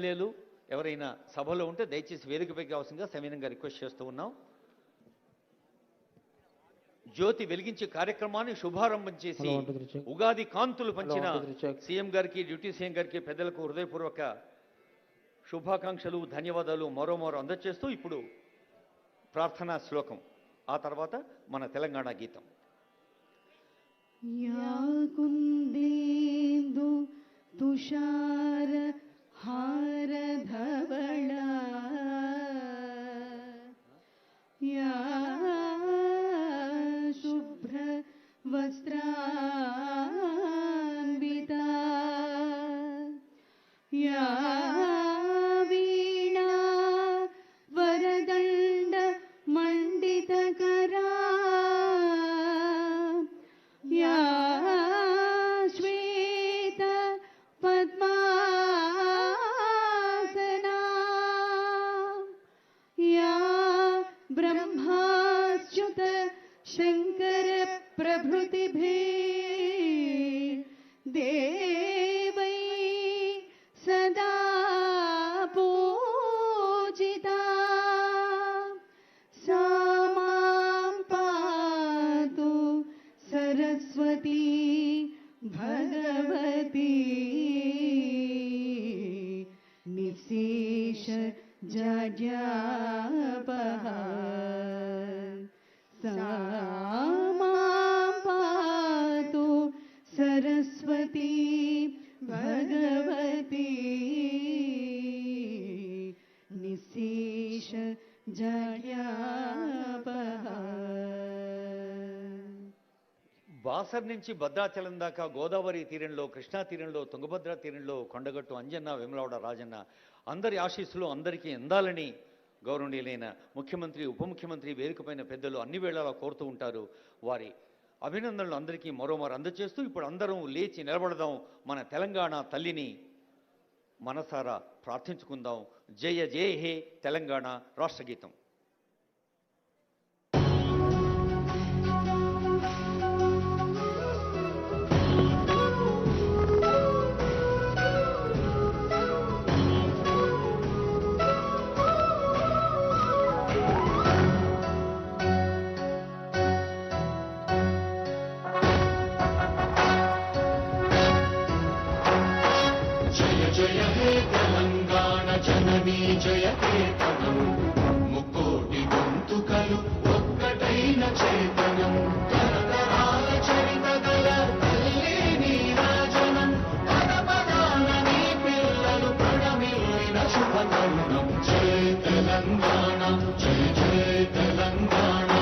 ఎమ్మెల్యేలు ఎవరైనా సభలో ఉంటే దయచేసి వేదికపైకి అవసరంగా సవినయంగా రిక్వెస్ట్ చేస్తూ ఉన్నాం. జ్యోతి వెలిగించే కార్యక్రమాన్ని శుభారంభం చేసి ఉగాది కాంతులు పంచిన సీఎం గారికి, డిప్యూటీ సీఎం గారికి, పెద్దలకు హృదయపూర్వక శుభాకాంక్షలు, ధన్యవాదాలు మరోమారు అందజేస్తూ ఇప్పుడు ప్రార్థనా శ్లోకం, ఆ తర్వాత మన తెలంగాణ గీతం. తుషార హార ధవళ యా శుభ్ర వస్త్రాన్విత యా వీణా వరదండ మండితకరా యా ब्रह्माच्युत शंकर प्रभृतिभिः देवै सदा पूजिता सा मां पातु सरस्वती भगवती निःशेष जाड्यापः सा मां पातु सरस्वती भगवती निःशेष जाड्यापः. బాసర్ నుంచి భద్రాచలం దాకా గోదావరి తీరంలో, కృష్ణా తీరంలో, తుంగభద్ర తీరంలో కొండగట్టు అంజన్న, వేములవాడ రాజన్న అందరి ఆశీస్సులు అందరికీ అందాలని గౌరవనీయులైన ముఖ్యమంత్రి, ఉప ముఖ్యమంత్రి, వేదికపైన పెద్దలు అన్ని వేళలా కోరుతూ ఉంటారు. వారి అభినందనలు అందరికీ మరోమారు అందజేస్తూ ఇప్పుడు అందరం లేచి నిలబడదాం, మన తెలంగాణ తల్లిని మనసారా ప్రార్థించుకుందాం. జయ జయ హే తెలంగాణ రాష్ట్ర గీతం. జయ హే తెలంగాణ జననీ జయ కేతనం, ముక్కోటి గొంతుకలు ఒక్కటైన చేతనం, తరతరాల చరిత గల తల్లి నీరాజనం, పదపదాన నీ పిల్లలు ప్రణమిల్లిన శుభతరుణం. జయ తెలంగాణ, జయ జయ తెలంగాణ,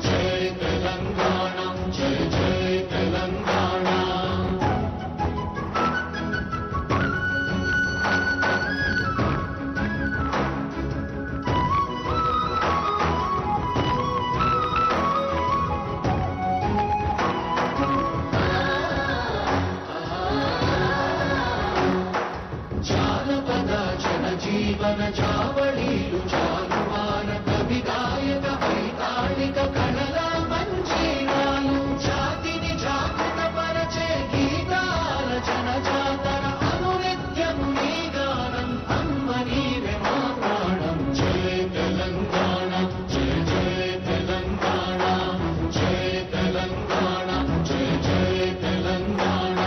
జయ తెలంగాణ, జయ జయ తెలంగాణ. జీవన జావళీలు జాలువాన కవి గాయక వైతాళిక కళల మంజీరాలు, జాతిని జాగృత పరచే గీతాల జనజాతర అనునిత్యము నీ గానం, అమ్మ నీవే మా ప్రాణం. జయ తెలంగాణ, జయ జయ తెలంగాణ, జయ తెలంగాణ, జయ జయ తెలంగాణ.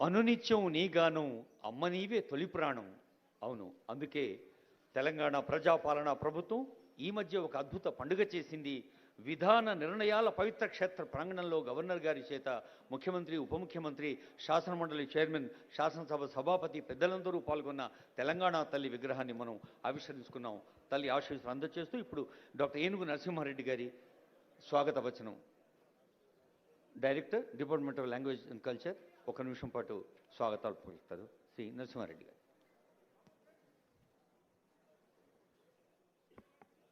అనునిత్యం నీ గానం, అమ్మ నీవే తొలి ప్రాణం. అవును, అందుకే తెలంగాణ ప్రజాపాలనా ప్రభుత్వం ఈ మధ్య ఒక అద్భుత పండుగ చేసింది. విధాన నిర్ణయాల పవిత్ర క్షేత్ర ప్రాంగణంలో గవర్నర్ గారి చేత ముఖ్యమంత్రి, ఉప ముఖ్యమంత్రి, శాసనమండలి చైర్మన్, శాసనసభ సభాపతి పెద్దలందరూ పాల్గొన్న తెలంగాణ తల్లి విగ్రహాన్ని మనం ఆవిష్కరించుకున్నాం. తల్లి ఆశీస్సులు అందజేస్తూ ఇప్పుడు డాక్టర్ ఏనుగు నరసింహారెడ్డి గారి స్వాగత వచనం. Director, department of language and culture, ఒక నిమిషం పాటు స్వాగతాలు పలుకుతారు శ్రీ నరసింహారెడ్డి గారు.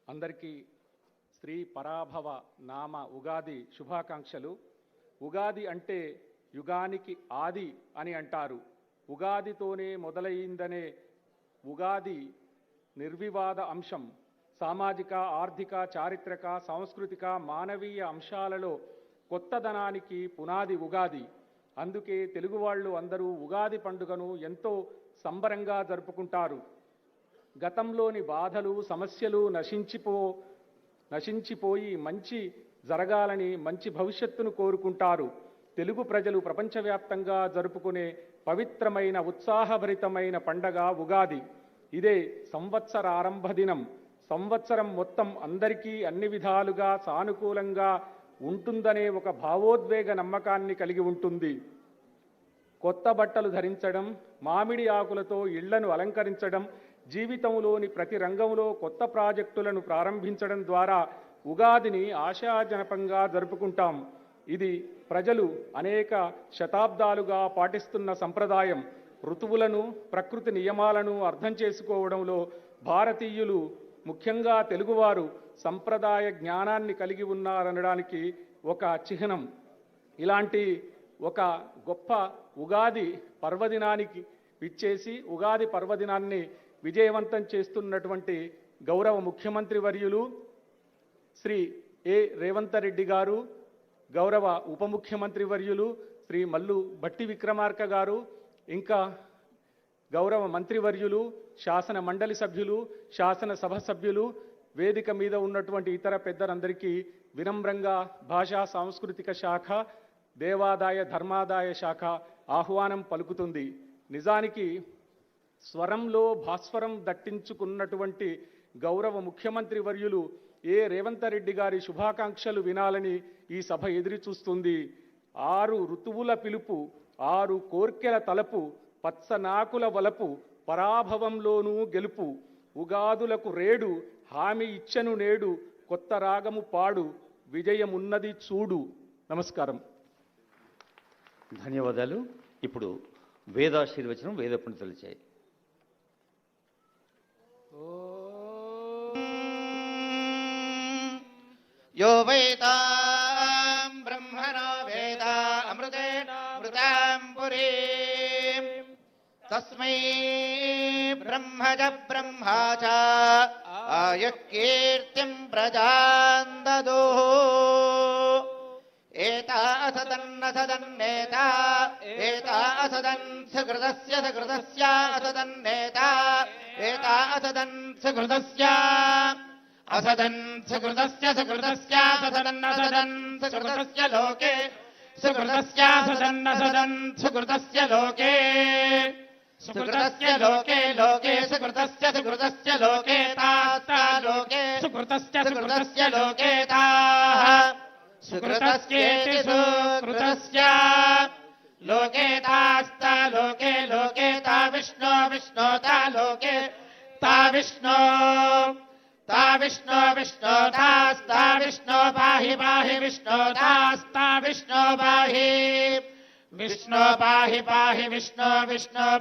అందరికీ శ్రీ పరాభవ నామ ఉగాది శుభాకాంక్షలు. ఉగాది అంటే యుగానికి ఆది అని అంటారు. ఉగాదితోనే మొదలైందనే ఉగాది నిర్వివాద అంశం. సామాజిక, ఆర్థిక, చారిత్రక, సాంస్కృతిక, మానవీయ అంశాలలో కొత్తదనానికి పునాది ఉగాది. అందుకే తెలుగు వాళ్ళు అందరూ ఉగాది పండుగను ఎంతో సంబరంగా జరుపుకుంటారు. గతంలోని బాధలు, సమస్యలు నశించిపోయి మంచి జరగాలని, మంచి భవిష్యత్తును కోరుకుంటారు. తెలుగు ప్రజలు ప్రపంచవ్యాప్తంగా జరుపుకునే పవిత్రమైన, ఉత్సాహభరితమైన పండగ ఉగాది. ఇదే సంవత్సర ఆరంభ దినం. సంవత్సరం మొత్తం అందరికీ అన్ని విధాలుగా సానుకూలంగా ఉంటుందనే ఒక భావోద్వేగ నమ్మకాన్ని కలిగి ఉంటుంది. కొత్త బట్టలు ధరించడం, మామిడి ఆకులతో ఇళ్లను అలంకరించడం, జీవితంలోని ప్రతి రంగంలో కొత్త ప్రాజెక్టులను ప్రారంభించడం ద్వారా ఉగాదిని ఆశాజనకంగా జరుపుకుంటాం. ఇది ప్రజలు అనేక శతాబ్దాలుగా పాటిస్తున్న సంప్రదాయం. ఋతువులను, ప్రకృతి నియమాలను అర్థం చేసుకోవడంలో భారతీయులు, ముఖ్యంగా తెలుగువారు సంప్రదాయ జ్ఞానాన్ని కలిగి ఉన్నారనడానికి ఒక చిహ్నం. ఇలాంటి ఒక గొప్ప ఉగాది పర్వదినానికి విచ్చేసి ఉగాది పర్వదినాన్ని విజయవంతం చేస్తున్నటువంటి గౌరవ ముఖ్యమంత్రి వర్యులు శ్రీ ఏ రేవంత్ రెడ్డి గారు, గౌరవ ఉప ముఖ్యమంత్రి వర్యులు శ్రీ మల్లు భట్టి విక్రమార్క గారు, ఇంకా గౌరవ మంత్రివర్యులు, శాసన మండలి సభ్యులు, శాసన సభ సభ్యులు, వేదిక మీద ఉన్నటువంటి ఇతర పెద్దలందరికీ వినమ్రంగా భాషా సాంస్కృతిక శాఖ, దేవాదాయ ధర్మాదాయ శాఖ ఆహ్వానం పలుకుతుంది. నిజానికి స్వరంలో భాస్వరం దట్టించుకున్నటువంటి గౌరవ ముఖ్యమంత్రి వర్యులు ఏ రేవంత్ రెడ్డి గారి శుభాకాంక్షలు వినాలని ఈ సభ ఎదురు చూస్తుంది. 6 ఋతువుల పిలుపు, 6 కోర్కెల తలపు, పచ్చనాకుల వలపు, పరాభవంలోనూ గెలుపు, ఉగాదులకు రేడు, హామీ ఇచ్చను నేడు, కొత్త రాగము పాడు, విజయమున్నది చూడు. నమస్కారం. ధన్యవాదాలు. ఇప్పుడు వేదాశీర్వచనం వేద పండితులు చేయి. यो वेदां ब्रह्मणो वेद अमृतेन मृतां पुरीं तस्मै ब्रह्मज ब्रह्मा च आयुः कीर्तिं प्रजां ददुः एता असदन्नेता एता असदन् सुकृतस्य असदन्नेता एता असदन् सुकृतस्य असदन् सुकृतस्य सदन्नसदन् सुकृतस्य लोके सुकृतस्यासदन्नसदन् सुकृतस्य लोके सुकृतस्य लोके लोके सुकृतस्य लोके तास्ता लोके सुकृतस्य लोके ताः सुकृतस्येति सुकृतस्य लोके तास्ता लोके लोके ता विष्णो ता लोके ता विष्णो तास्ता विष्णो पाहि विष्णो तास्ता विष्णो पाहि विष्णो पाहि विष्णो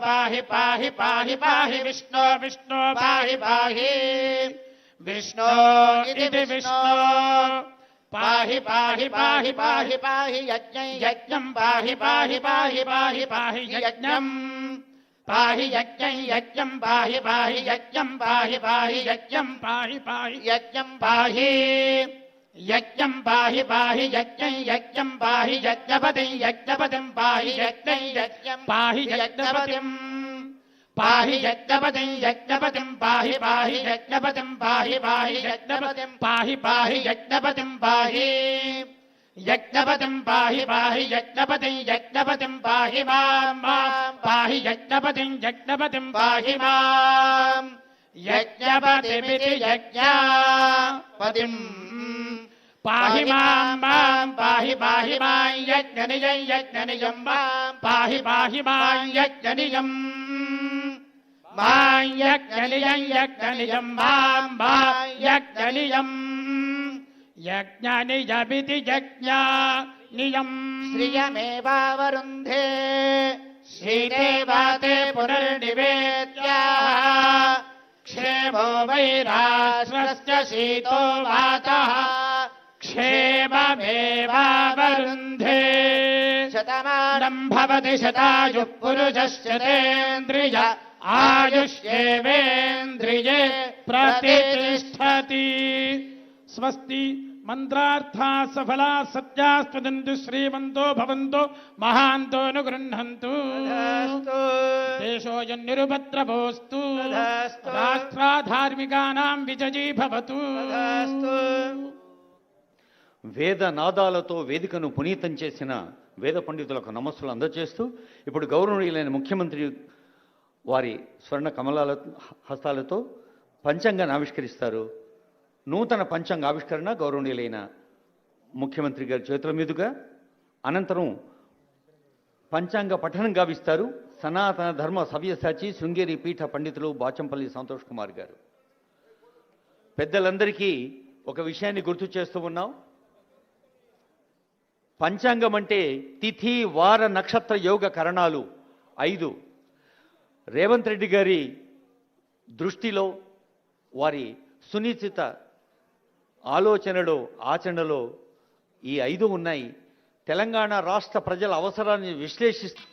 पाहि विष्णो पाहि विष्णो इति विष्णो पाहि यज्ञं पाहि यज्ञं पाहि यज्ञं पाहि यज्ञं पाहि यज्ञं पाहि यज्ञं पाहि यज्ञं पाहि यज्ञपतिं पाहि यज्ञं पाहि यज्ञपतिं पाहि यज्ञपतिं पाहि यज्ञपतिं पाहि यज्ञपतिं पाहि यज्ञपतिं पाहि यज्ञपतिं पाहि यज्ञपतिं पाहि मां पाहि यज्ञपतिं पाहि मां यज्ञपतिमिति यज्ञा ప్రజాపతిం పాహి మాం పాహి పాహి మాం యజ్ఞనిజం యజ్ఞనిజం పాహి పాహి మాం యజ్ఞనిజం మాం యజ్ఞనిజం యజ్ఞనిజం మాం యజ్ఞనిజం యజ్ఞనిజమితి యజ్ఞనిజం శ్రియమేవావరుంధే శ్రీదేవాతే పునర్నివేద్యాః క్షేమో వైరాశ్వస్య శీతో వాతః క్షేమమేవావరుంధే శతమానం భవతి శతాయుః పురుషశ్చతేంద్రియ ఆయుష్యేవేంద్రియే ప్రతిష్ఠతి. స్వస్తి. మంత్రార్థా సఫలా సత్యాస్పదంతు శ్రీమంతో భవంతో మహాంతో గృహంతు. దేశోయం నిరుపద్రవోస్తు. రాష్ట్రాధార్మికానాం విజయీ భవతు. వేద నాదాలతో వేదికను పునీతం చేసిన వేద పండితులకు నమస్సులు అందజేస్తూ ఇప్పుడు గౌరవనీయులైన ముఖ్యమంత్రి వారి స్వర్ణ కమలాల హస్తాలతో పంచాంగాన్ని ఆవిష్కరిస్తారు. నూతన పంచాంగ ఆవిష్కరణ గౌరవనీయులైన ముఖ్యమంత్రి గారి చేతుల మీదుగా, అనంతరం పంచాంగ పఠనం గావిస్తారు సనాతన ధర్మ సవ్యసాచి శృంగేరి పీఠ పండితులు బాచంపల్లి సంతోష్ కుమార్ గారు. పెద్దలందరికీ ఒక విషయాన్ని గుర్తు చేస్తూ ఉన్నాం. పంచాంగం అంటే తిథి వార నక్షత్ర యోగ కరణాలు 5. రేవంత్ రెడ్డి గారి దృష్టిలో వారి సునిశ్చిత ఆలోచనలో ఆచరణలో ఈ 5 ఉన్నాయి. తెలంగాణ రాష్ట్ర ప్రజల అవసరాన్ని విశ్లేషిస్తూ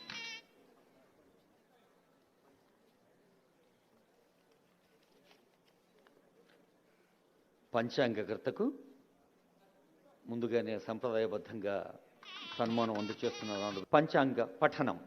పంచాంగకర్తకు ముందుగానే సంప్రదాయబద్ధంగా సన్మానం అందజేస్తున్నారు. పంచాంగ పఠనం.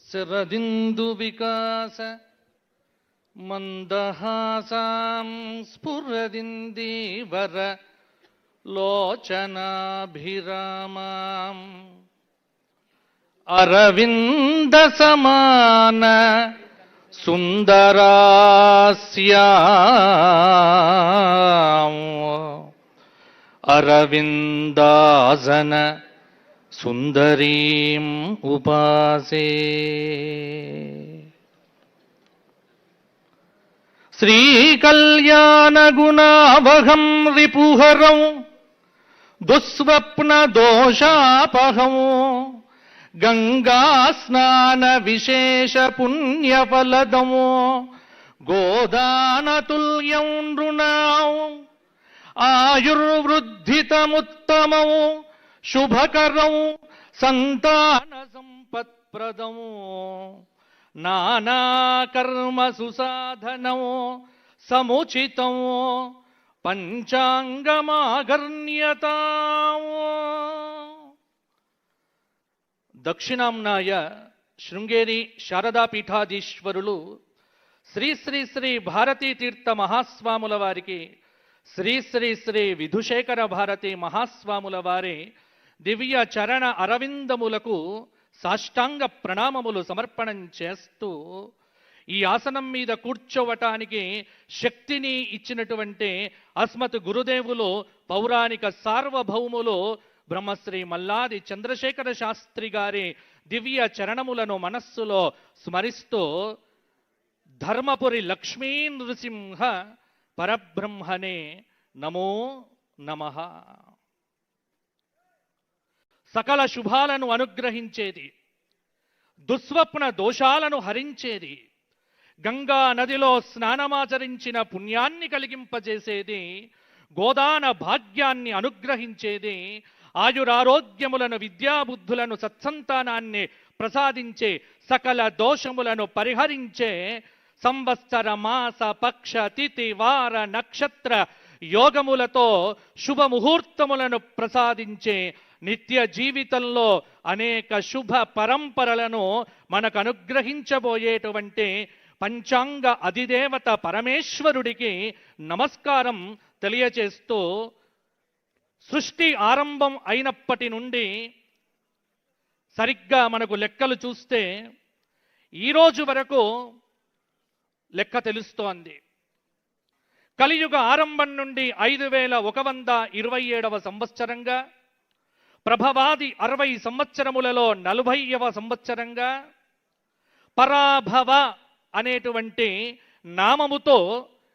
శరదిందు వికాస మందహాసాం స్ఫురదిందీవర లోచనాభిరామాం అరవింద సమాన సుందరాస్యాం అరవిందాసన సుందరీం ఉపాసే. శ్రీకళ్యాణగుణావహం రిపుహరం దుస్వప్న దోషాపహం గంగాస్నాన విశేష పుణ్యఫలదము గోదానతుల్యం నృణాం ఆయుర్వృద్ధితముత్తమం శుభకరం సంతాన సంపత్ప్రదం నానాకర్మ సుసాధనం సముచితం పంచాంగమాగర్ణ్యతాం. దక్షిణాంనాయ శృంగేరి శారదాపీఠాధీశ్వరులు శ్రీ శ్రీ శ్రీ భారతీ తీర్థ మహాస్వాముల వారికి, శ్రీ శ్రీ శ్రీ విధుశేఖర భారతి మహాస్వాముల వారి దివ్య చరణ అరవిందములకు సాష్టాంగ ప్రణామములు సమర్పణం చేస్తూ ఈ ఆసనం మీద కూర్చోవటానికి శక్తిని ఇచ్చినటువంటి అస్మత్ గురుదేవులు పౌరాణిక సార్వభౌములు బ్రహ్మశ్రీ మల్లాది చంద్రశేఖర శాస్త్రి గారి దివ్య చరణములను మనస్సులో స్మరిస్తూ ధర్మపురి లక్ష్మీ నృసింహ పరబ్రహ్మణే నమో నమః. సకల శుభాలను అనుగ్రహించేది, దుస్వప్న దోషాలను హరించేది, గంగా నదిలో స్నానమాచరించిన పుణ్యాన్ని కలిగింపజేసేది, గోదాన భాగ్యాన్ని అనుగ్రహించేది, ఆయురారోగ్యములను, విద్యాబుద్ధులను, సత్సంతానాన్ని ప్రసాదించే, సకల దోషములను పరిహరించే, సంవత్సర మాస పక్ష తిథి వార నక్షత్ర యోగములతో శుభముహూర్తములను ప్రసాదించే, నిత్య జీవితంలో అనేక శుభ పరంపరలను మనకు అనుగ్రహించబోయేటువంటి పంచాంగ అధిదేవత పరమేశ్వరుడికి నమస్కారం తెలియచేస్తూ, సృష్టి ఆరంభం అయినప్పటి నుండి సరిగ్గా మనకు లెక్కలు చూస్తే ఈరోజు వరకు లెక్క తెలుస్తోంది. కలియుగ ఆరంభం నుండి 5127వ సంవత్సరంగా, ప్రభవాది 60 సంవత్సరములలో 40వ సంవత్సరంగా, పరాభవ అనేటువంటి నామముతో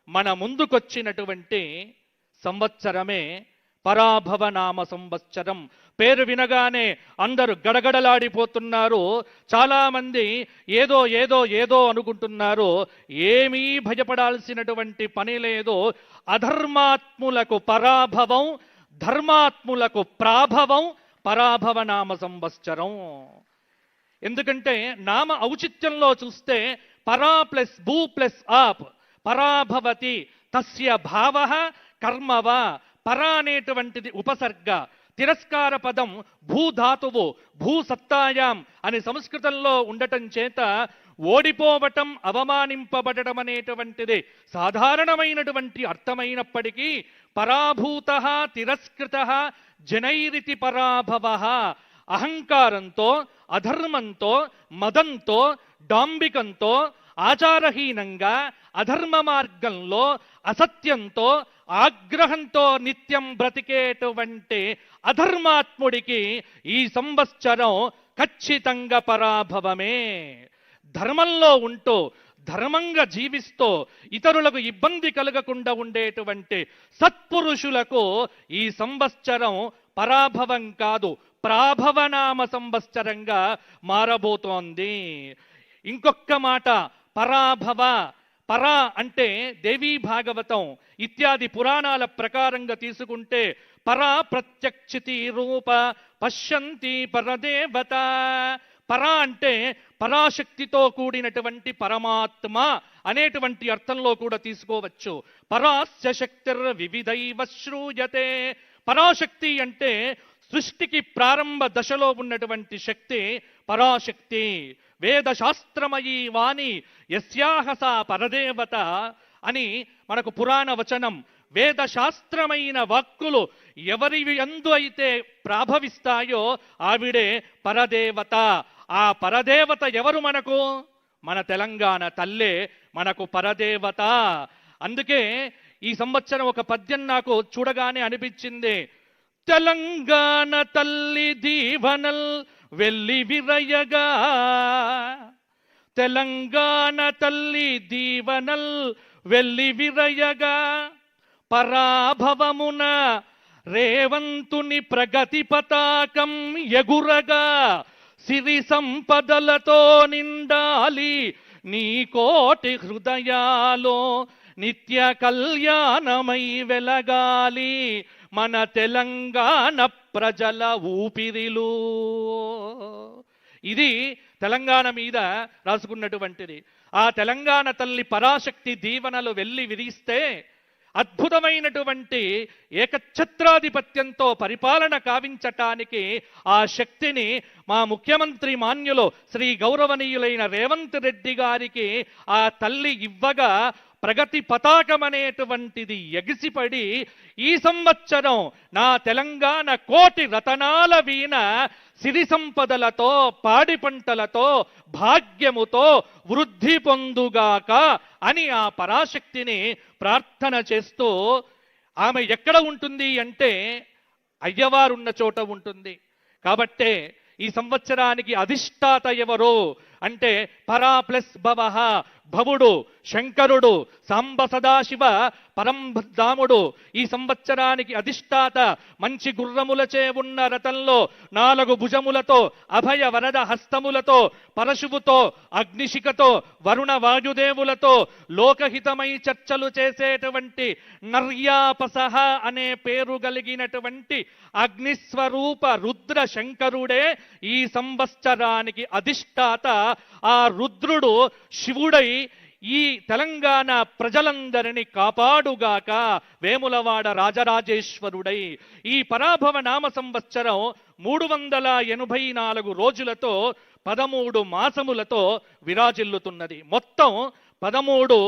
మన ముందుకొచ్చినటువంటి సంవత్సరమే పరాభవ నామ సంవత్సరం. పేరు వినగానే అందరూ గడగడలాడిపోతున్నారు. చాలామంది ఏదో ఏదో ఏదో అనుకుంటున్నారు. ఏమీ భయపడాల్సినటువంటి పని లేదు. అధర్మాత్ములకు పరాభవం, ధర్మాత్ములకు ప్రాభవం పరాభవ నామ సంవత్సరం. ఎందుకంటే నామ ఔచిత్యంలో చూస్తే పరా ప్లస్ భూ ప్లస్ ఆప్ పరాభవతి తస్య భావ కర్మవ. పరా అనేటువంటిది ఉపసర్గ, తిరస్కార పదం భూధాతువు, భూసత్తాయాం అని సంస్కృతంలో ఉండటం చేత ఓడిపోవటం, అవమానింపబడటం అనేటువంటిది సాధారణమైనటువంటి అర్థమైనప్పటికీ పరాభూత తిరస్కృత జనైరితి పరాభవ. అహంకారంతో, అధర్మంతో, మదంతో, డాంబికంతో, ఆచారహీనంగా, అధర్మ మార్గంలో, అసత్యంతో, ఆగ్రహంతో నిత్యం బ్రతికేటువంటి అధర్మాత్ముడికి ఈ సంవత్సరం ఖచ్చితంగా పరాభవమే. ధర్మంలో ఉంటూ, ధర్మంగా జీవిస్తూ, ఇతరులకు ఇబ్బంది కలగకుండా ఉండేటువంటి సత్పురుషులకు ఈ సంవత్సరం పరాభవం కాదు, ప్రాభవనామ సంవత్సరంగా మారబోతోంది. ఇంకొక్క మాట, పరాభవ. పరా అంటే దేవీ భాగవతం ఇత్యాది పురాణాల ప్రకారంగా తీసుకుంటే పరా ప్రత్యక్షితి రూప పశ్యంతి పరదేవత. పరా అంటే పరాశక్తితో కూడినటువంటి పరమాత్మ అనేటువంటి అర్థంలో కూడా తీసుకోవచ్చు. పరాస్య శక్తిర్ వివిధైవ శ్రూయతే. పరాశక్తి అంటే సృష్టికి ప్రారంభ దశలో ఉన్నటువంటి శక్తి పరాశక్తి. వేదశాస్త్రమయీ వాణి యస్యాహ సా పరదేవత అని మనకు పురాణ వచనం. వేదశాస్త్రమైన వాక్కులు ఎవరి యందు అయితే ప్రాభవిస్తాయో ఆవిడే పరదేవత. ఆ పరదేవత ఎవరు మనకు? మన తెలంగాణ తల్లే మనకు పరదేవత. అందుకే ఈ సంవత్సరం ఒక పద్యం నాకు చూడగానే అనిపించింది. తెలంగాణ తల్లి దీవనల్ వెల్లి విరయగా, తెలంగాణ తల్లి దీవనల్ వెల్లి విరయగా, పరాభవమున రేవంతుని ప్రగతి పతాకం ఎగురగా, సిరి సంపదలతో నిండాలి నీ కోటి హృదయాలో, నిత్య కళ్యాణమై వెలగాలి మన తెలంగాణ ప్రజల ఊపిరిలు. ఇది తెలంగాణ మీద రాసుకున్నటువంటిది. ఆ తెలంగాణ తల్లి పరాశక్తి దీవెనలు వెళ్ళి విరిస్తే అద్భుతమైనటువంటి ఏకఛత్రాధిపత్యంతో పరిపాలన కావించటానికి ఆ శక్తిని మా ముఖ్యమంత్రి మాన్యులు శ్రీ గౌరవనీయులైన రేవంత్ రెడ్డి గారికి ఆ తల్లి ఇవ్వగా ప్రగతి పతాకం అనేటువంటిది ఎగిసిపడి ఈ సంవత్సరం నా తెలంగాణ కోటి రతనాల వీణ సిరి సంపదలతో, పాడి పంటలతో, భాగ్యముతో వృద్ధి పొందుగాక అని ఆ పరాశక్తిని ప్రార్థన చేస్తూ, ఆమె ఎక్కడ ఉంటుంది అంటే అయ్యవారున్న చోట ఉంటుంది. కాబట్టే ఈ సంవత్సరానికి అధిష్టాత ఎవరు అంటే పరా ప్లస్ భవ, భవుడు శంకరుడు, సాంబ సదాశివ పరంధాముడు. ఈ సంవత్సరానికి అధిష్టాత మంచి గుర్రములచే ఉన్న రథంలో 4 భుజములతో అభయ వరద హస్తములతో పరశువుతో అగ్నిశిఖతో వరుణ వాయుదేవులతో లోకహితమై చర్చలు చేసేటువంటి నర్యాపసహ అనే పేరు కలిగినటువంటి అగ్నిస్వరూప రుద్ర శంకరుడే ఈ సంవత్సరానికి అధిష్టాత. ఆ రుద్రుడు శివుడై ఈ తెలంగాణ ప్రజలందరినీ కాపాడుగాక, వేములవాడ రాజరాజేశ్వరుడై. ఈ పరాభవ నామ సంవత్సరం 384 రోజులతో 13 మాసములతో విరాజిల్లుతున్నది. మొత్తం 13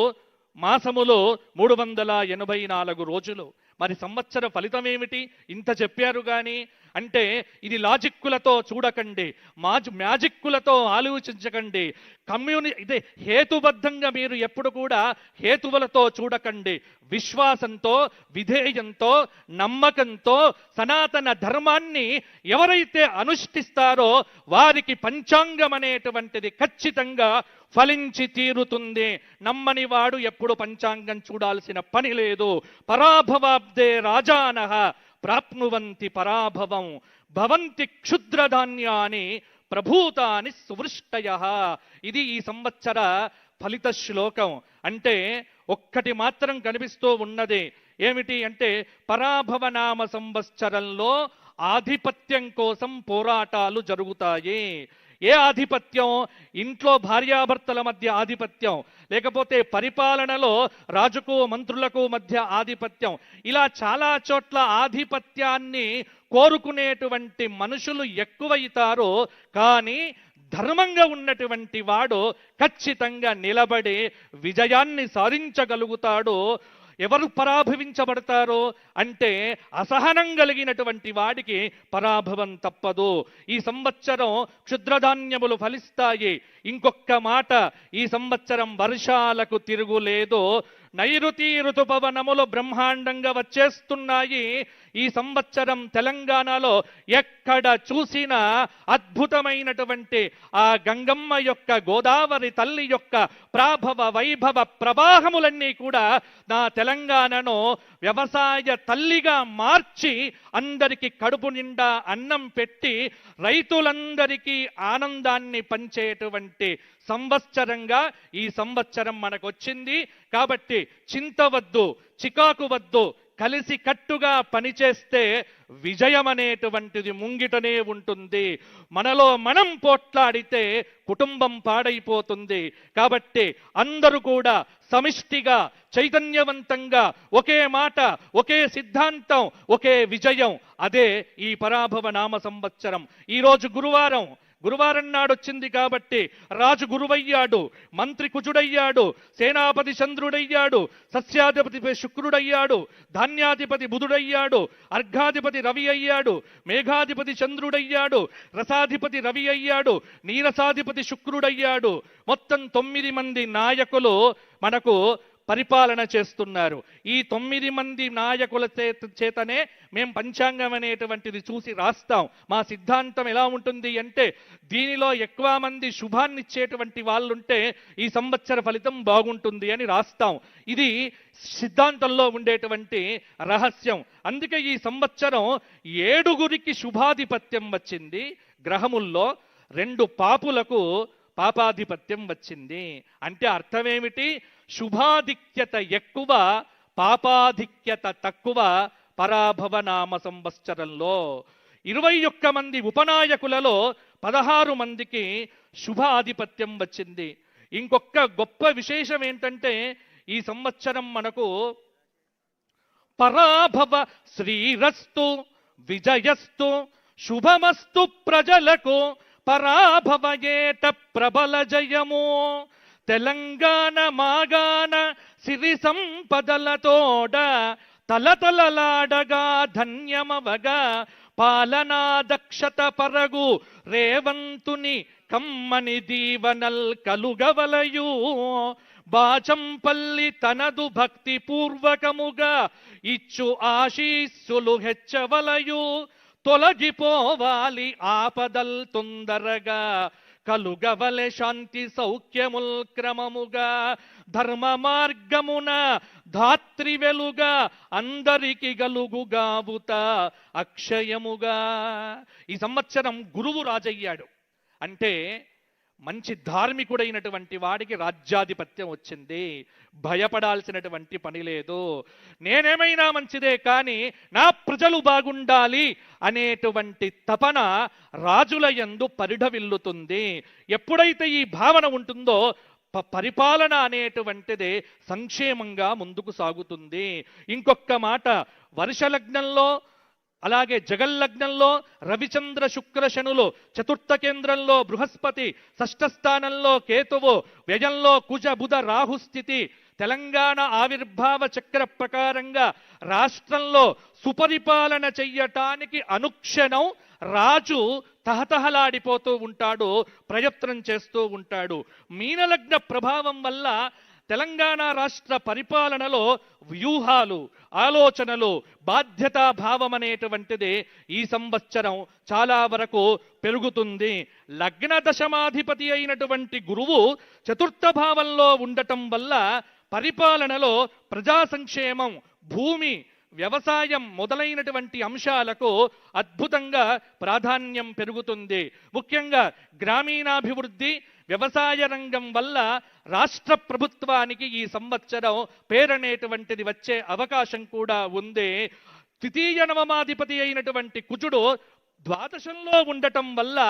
మాసములు 384 రోజులు. మరి సంవత్సర ఫలితం ఏమిటి? ఇంత చెప్పారు కానీ అంటే ఇది లాజిక్కులతో చూడకండి, మ్యాజిక్కులతో ఆలోచించకండి, ఇదే హేతుబద్ధంగా మీరు ఎప్పుడు కూడా హేతువులతో చూడకండి. విశ్వాసంతో, విధేయంతో, నమ్మకంతో సనాతన ధర్మాన్ని ఎవరైతే అనుష్ఠిస్తారో వారికి పంచాంగం అనేటువంటిది ఖచ్చితంగా ఫలించి తీరుతుంది. నమ్మని వాడు ఎప్పుడు పంచాంగం చూడాల్సిన పని లేదు. పరాభవాబ్దే రాజానః ప్రాప్నువంతి పరాభవం భవంతి క్షుద్రధాన్యాని ప్రభూతాని సువృష్టయః. ఇది ఈ సంవత్సర ఫలిత శ్లోకం. అంటే ఒక్కటి మాత్రం కనిపిస్తూ ఉన్నది ఏమిటి అంటే పరాభవనామ సంవత్సరంలో ఆధిపత్యం కోసం పోరాటాలు జరుగుతాయి. ఏ ఆధిపత్యం? ఇంట్లో భార్యాభర్తల మధ్య ఆధిపత్యం, లేకపోతే పరిపాలనలో రాజుకు మంత్రులకు మధ్య ఆధిపత్యం. ఇలా చాలా చోట్ల ఆధిపత్యాన్ని కోరుకునేటువంటి మనుషులు ఎక్కువైతారు. కానీ ధర్మంగా ఉన్నటువంటి వాడు ఖచ్చితంగా నిలబడి విజయాన్ని సాధించగలుగుతాడు. ఎవరు పరాభవించబడతారో అంటే అసహనం కలిగినటువంటి వాడికి పరాభవం తప్పదు. ఈ సంవత్సరం క్షుద్రధాన్యములు ఫలిస్తాయి. ఇంకొక మాట, ఈ సంవత్సరం వర్షాలకు తిరుగులేదు. నైరుతి ఋతుపవనములు బ్రహ్మాండంగా వచ్చేస్తున్నాయి. ఈ సంవత్సరం తెలంగాణలో ఎక్కడ చూసినా అద్భుతమైనటువంటి ఆ గంగమ్మ యొక్క, గోదావరి తల్లి యొక్క ప్రాభవ వైభవ ప్రవాహములన్నీ కూడా నా తెలంగాణను వ్యవసాయ తల్లిగా మార్చి అందరికీ కడుపు నిండా అన్నం పెట్టి రైతులందరికీ ఆనందాన్ని పంచేటువంటి సంవత్సరంగా ఈ సంవత్సరం మనకు వచ్చింది. కాబట్టి చింతవద్దు, చికాకు వద్దు, కలిసి కట్టుగా పనిచేస్తే విజయం అనేటువంటిది ముంగిటనే ఉంటుంది. మనలో మనం పోట్లాడితే కుటుంబం పాడైపోతుంది. కాబట్టి అందరూ కూడా సమిష్టిగా చైతన్యవంతంగా ఒకే మాట, ఒకే సిద్ధాంతం, ఒకే విజయం. అదే ఈ పరాభవ నామ సంవత్సరం. ఈరోజు గురువారం నాడు వచ్చింది కాబట్టి రాజు గురువయ్యాడు, మంత్రి కుజుడయ్యాడు, సేనాపతి చంద్రుడయ్యాడు, సస్యాధిపతి శుక్రుడయ్యాడు, ధాన్యాధిపతి బుధుడయ్యాడు, అర్ఘాధిపతి రవి అయ్యాడు, మేఘాధిపతి చంద్రుడయ్యాడు, రసాధిపతి రవి అయ్యాడు, నీరసాధిపతి శుక్రుడయ్యాడు. మొత్తం 9 మంది నాయకులు మనకు పరిపాలన చేస్తున్నారు. ఈ 9 మంది నాయకుల చేతనే మేము పంచాంగం అనేటువంటిది చూసి రాస్తాం. మా సిద్ధాంతం ఎలా ఉంటుంది అంటే దీనిలో ఎక్కువ మంది శుభాన్ని ఇచ్చేటువంటి వాళ్ళుంటే ఈ సంవత్సర ఫలితం బాగుంటుంది అని రాస్తాం. ఇది సిద్ధాంతంలో ఉండేటువంటి రహస్యం. అందుకే ఈ సంవత్సరం 7 శుభాధిపత్యం వచ్చింది. గ్రహముల్లో 2 పాపులకు పాపాధిపత్యం వచ్చింది. అంటే అర్థమేమిటి? శుభాధిక్యత ఎక్కువ, పాపాధిక్యత తక్కువ పరాభవ నామ సంవత్సరంలో. 21 మంది ఉపనాయకులలో 16 మందికి శుభ ఆధిపత్యం వచ్చింది. ఇంకొక గొప్ప విశేషం ఏంటంటే ఈ సంవత్సరం మనకు పరాభవ శ్రీరస్తు విజయస్తు శుభమస్తు ప్రజలకు పరాభవయేట ప్రబల జయము. తెలంగాణ మాగాన సిరి సంపదలతోడ తలతలలాడగా ధన్యమవగా పాలనా దక్షత పరగు రేవంతుని కమ్మని దీవనల్ కలుగవలయు. బాచంపల్లి తనదు భక్తి పూర్వకముగా ఇచ్చు ఆశీస్సులు హెచ్చవలయు. తొలగిపోవాలి ఆపదల్ తొందరగా కలుగవలె శాంతి సౌఖ్యముల్ క్రమముగా ధర్మ మార్గమున ధాత్రి వెలుగా అందరికి గలుగుగావుత అక్షయముగా. ఈ సంవత్సరం గురువు రాజయ్యాడు అంటే మంచి ధార్మికుడైనటువంటి వాడికి రాజ్యాధిపత్యం వచ్చింది. భయపడాల్సినటువంటి పని లేదు. నేనేమైనా మంచిదే కానీ నా ప్రజలు బాగుండాలి అనేటువంటి తపన రాజుల యందు పరిఢవిల్లుతుంది. ఎప్పుడైతే ఈ భావన ఉంటుందో పరిపాలన అనేటువంటిది సంక్షేమంగా ముందుకు సాగుతుంది. ఇంకొక మాట, వర్షలగ్నంలో అలాగే జగల్లగ్నంలో రవిచంద్ర శుక్ర శనులు, చతుర్థ కేంద్రంలో బృహస్పతి, షష్ఠ స్థానంలో కేతువు, వ్యయంలో కుజ బుధ రాహు స్థితి, తెలంగాణ ఆవిర్భావ చక్ర ప్రకారంగా రాష్ట్రంలో సుపరిపాలన చెయ్యటానికి అనుక్షణం రాజు తహతహలాడిపోతూ ఉంటాడు, ప్రయత్నం చేస్తూ ఉంటాడు. మీనలగ్న ప్రభావం వల్ల తెలంగాణ రాష్ట్ర పరిపాలనలో వ్యూహాలు, ఆలోచనలు, బాధ్యతాభావం అనేటువంటిది ఈ సంవత్సరం చాలా వరకు పెరుగుతుంది. లగ్న దశమాధిపతి అయినటువంటి గురువు చతుర్థ భావంలో ఉండటం వల్ల పరిపాలనలో ప్రజా సంక్షేమం, భూమి, వ్యవసాయం మొదలైనటువంటి అంశాలకు అద్భుతంగా ప్రాధాన్యం పెరుగుతుంది. ముఖ్యంగా గ్రామీణాభివృద్ధి, వ్యవసాయ రంగం వల్ల రాష్ట్ర ప్రభుత్వానికి ఈ సంవత్సరం పేరనేటువంటిది వచ్చే అవకాశం కూడా ఉంది. ద్వితీయ నవమాధిపతి అయినటువంటి కుజుడు ద్వాదశంలో ఉండటం వల్ల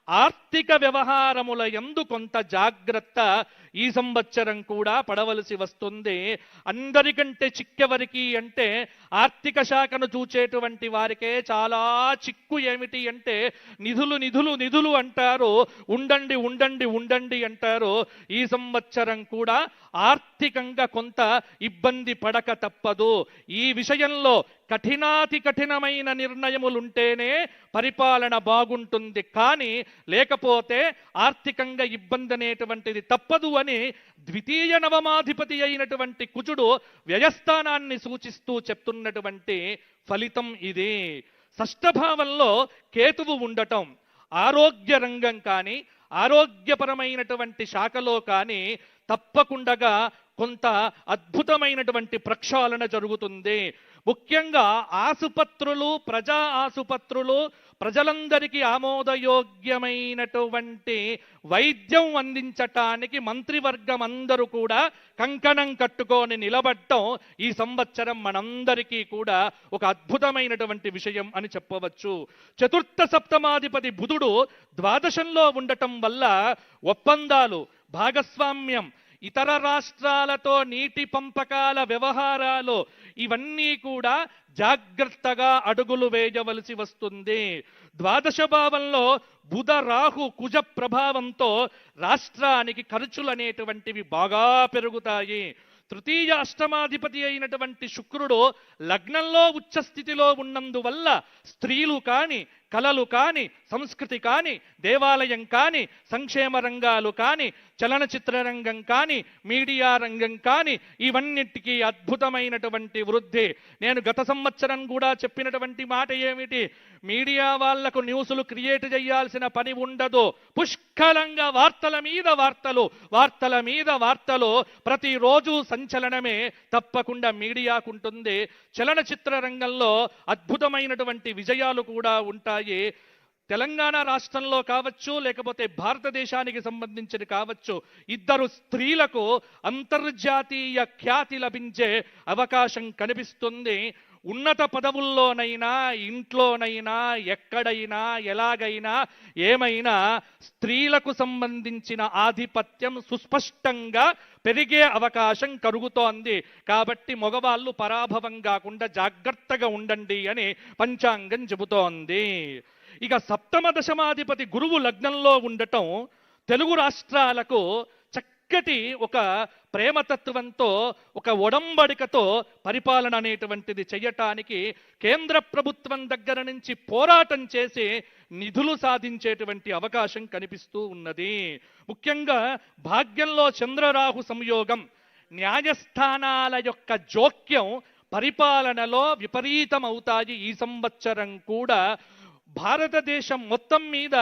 ఆర్థిక వ్యవహారముల యందు కొంత జాగ్రత్త ఈ సంవత్సరం కూడా పడవలసి వస్తుంది. అందరికంటే చిక్కెవరికి అంటే ఆర్థిక శాఖను చూచేటువంటి వారికే చాలా చిక్కు. ఏమిటి అంటే నిధులు నిధులు నిధులు అంటారు, ఉండండి ఉండండి ఉండండి అంటారు. ఈ సంవత్సరం కూడా ఆర్థికంగా కొంత ఇబ్బంది పడక తప్పదు. ఈ విషయంలో కఠినాతి కఠినమైన నిర్ణయములుంటేనే పరిపాలన బాగుంటుంది, కానీ లేకపోతే ఆర్థికంగా ఇబ్బంది అనేటువంటిది తప్పదు అని ద్వితీయ నవమాధిపతి అయినటువంటి కుజుడు వ్యయస్థానాన్ని సూచిస్తూ చెప్తున్నటువంటి ఫలితం ఇది. షష్ఠభావంలో కేతువు ఉండటం ఆరోగ్య రంగం కానీ ఆరోగ్యపరమైనటువంటి శాఖలో కానీ తప్పకుండా కొంత అద్భుతమైనటువంటి ప్రక్షాళన జరుగుతుంది. ముఖ్యంగా ఆసుపత్రులు, ప్రజా ఆసుపత్రులు, ప్రజలందరికీ ఆమోదయోగ్యమైనటువంటి వైద్యం అందించటానికి మంత్రివర్గం అందరూ కూడా కంకణం కట్టుకొని నిలబడటం ఈ సంవత్సరం మనందరికీ కూడా ఒక అద్భుతమైనటువంటి విషయం అని చెప్పవచ్చు. చతుర్థ సప్తమాధిపతి బుధుడు ద్వాదశంలో ఉండటం వల్ల ఒప్పందాలు, భాగస్వామ్యం, ఇతర రాష్ట్రాలతో నీటి పంపకాల వ్యవహారాలు ఇవన్నీ కూడా జాగ్రత్తగా అడుగులు వేయవలసి వస్తుంది. ద్వాదశ భావంలో బుధ రాహు కుజ ప్రభావంతో రాష్ట్రానికి ఖర్చులు అనేటువంటివి బాగా పెరుగుతాయి. తృతీయ అష్టమాధిపతి అయినటువంటి శుక్రుడు లగ్నంలో ఉచ్చస్థితిలో ఉన్నందువల్ల స్త్రీలు కాని, కళలు కాని, సంస్కృతి కాని, దేవాలయం కాని, సంక్షేమ రంగాలు కాని, చలనచిత్ర రంగం కాని, మీడియా రంగం కాని ఇవన్నిటికీ అద్భుతమైనటువంటి వృద్ధి. నేను గత సంవత్సరం కూడా చెప్పినటువంటి మాట ఏమిటి, మీడియా వాళ్లకు న్యూస్లు క్రియేట్ చేయాల్సిన పని ఉండదు. పుష్కలంగా వార్తల మీద వార్తలు, వార్తల మీద వార్తలు, ప్రతిరోజు సంచలనమే తప్పకుండా మీడియాకుంటుంది. చలనచిత్ర రంగంలో అద్భుతమైనటువంటి విజయాలు కూడా ఉంటాయి. తెలంగాణ రాష్ట్రంలో కావచ్చు, లేకపోతే భారతదేశానికి సంబంధించి కావచ్చు, ఇద్దరు స్త్రీలకు అంతర్జాతీయ ఖ్యాతి లభించే అవకాశం కనిపిస్తుంది. ఉన్నత పదవుల్లోనైనా, ఇంట్లోనైనా, ఎక్కడైనా, ఎలాగైనా, ఏమైనా స్త్రీలకు సంబంధించిన ఆధిపత్యం సుస్పష్టంగా పెరిగే అవకాశం కలుగుతోంది. కాబట్టి మగవాళ్ళు పరాభవం కాకుండా జాగ్రత్తగా ఉండండి అని పంచాంగం చెబుతోంది. ఇక సప్తమ దశమాధిపతి గురువు లగ్నంలో ఉండటం తెలుగు రాష్ట్రాలకు చక్కటి ఒక ప్రేమతత్వంతో, ఒక ఒడంబడికతో పరిపాలన అనేటువంటిది చేయటానికి కేంద్ర ప్రభుత్వం దగ్గర నుంచి పోరాటం చేసి నిధులు సాధించేటువంటి అవకాశం కనిపిస్తూ ఉన్నది. ముఖ్యంగా భాగ్యంలో చంద్రరాహు సంయోగం, న్యాయస్థానాల యొక్క జోక్యం పరిపాలనలో విపరీతమవుతాయి ఈ సంవత్సరం కూడా. భారతదేశం మొత్తం మీద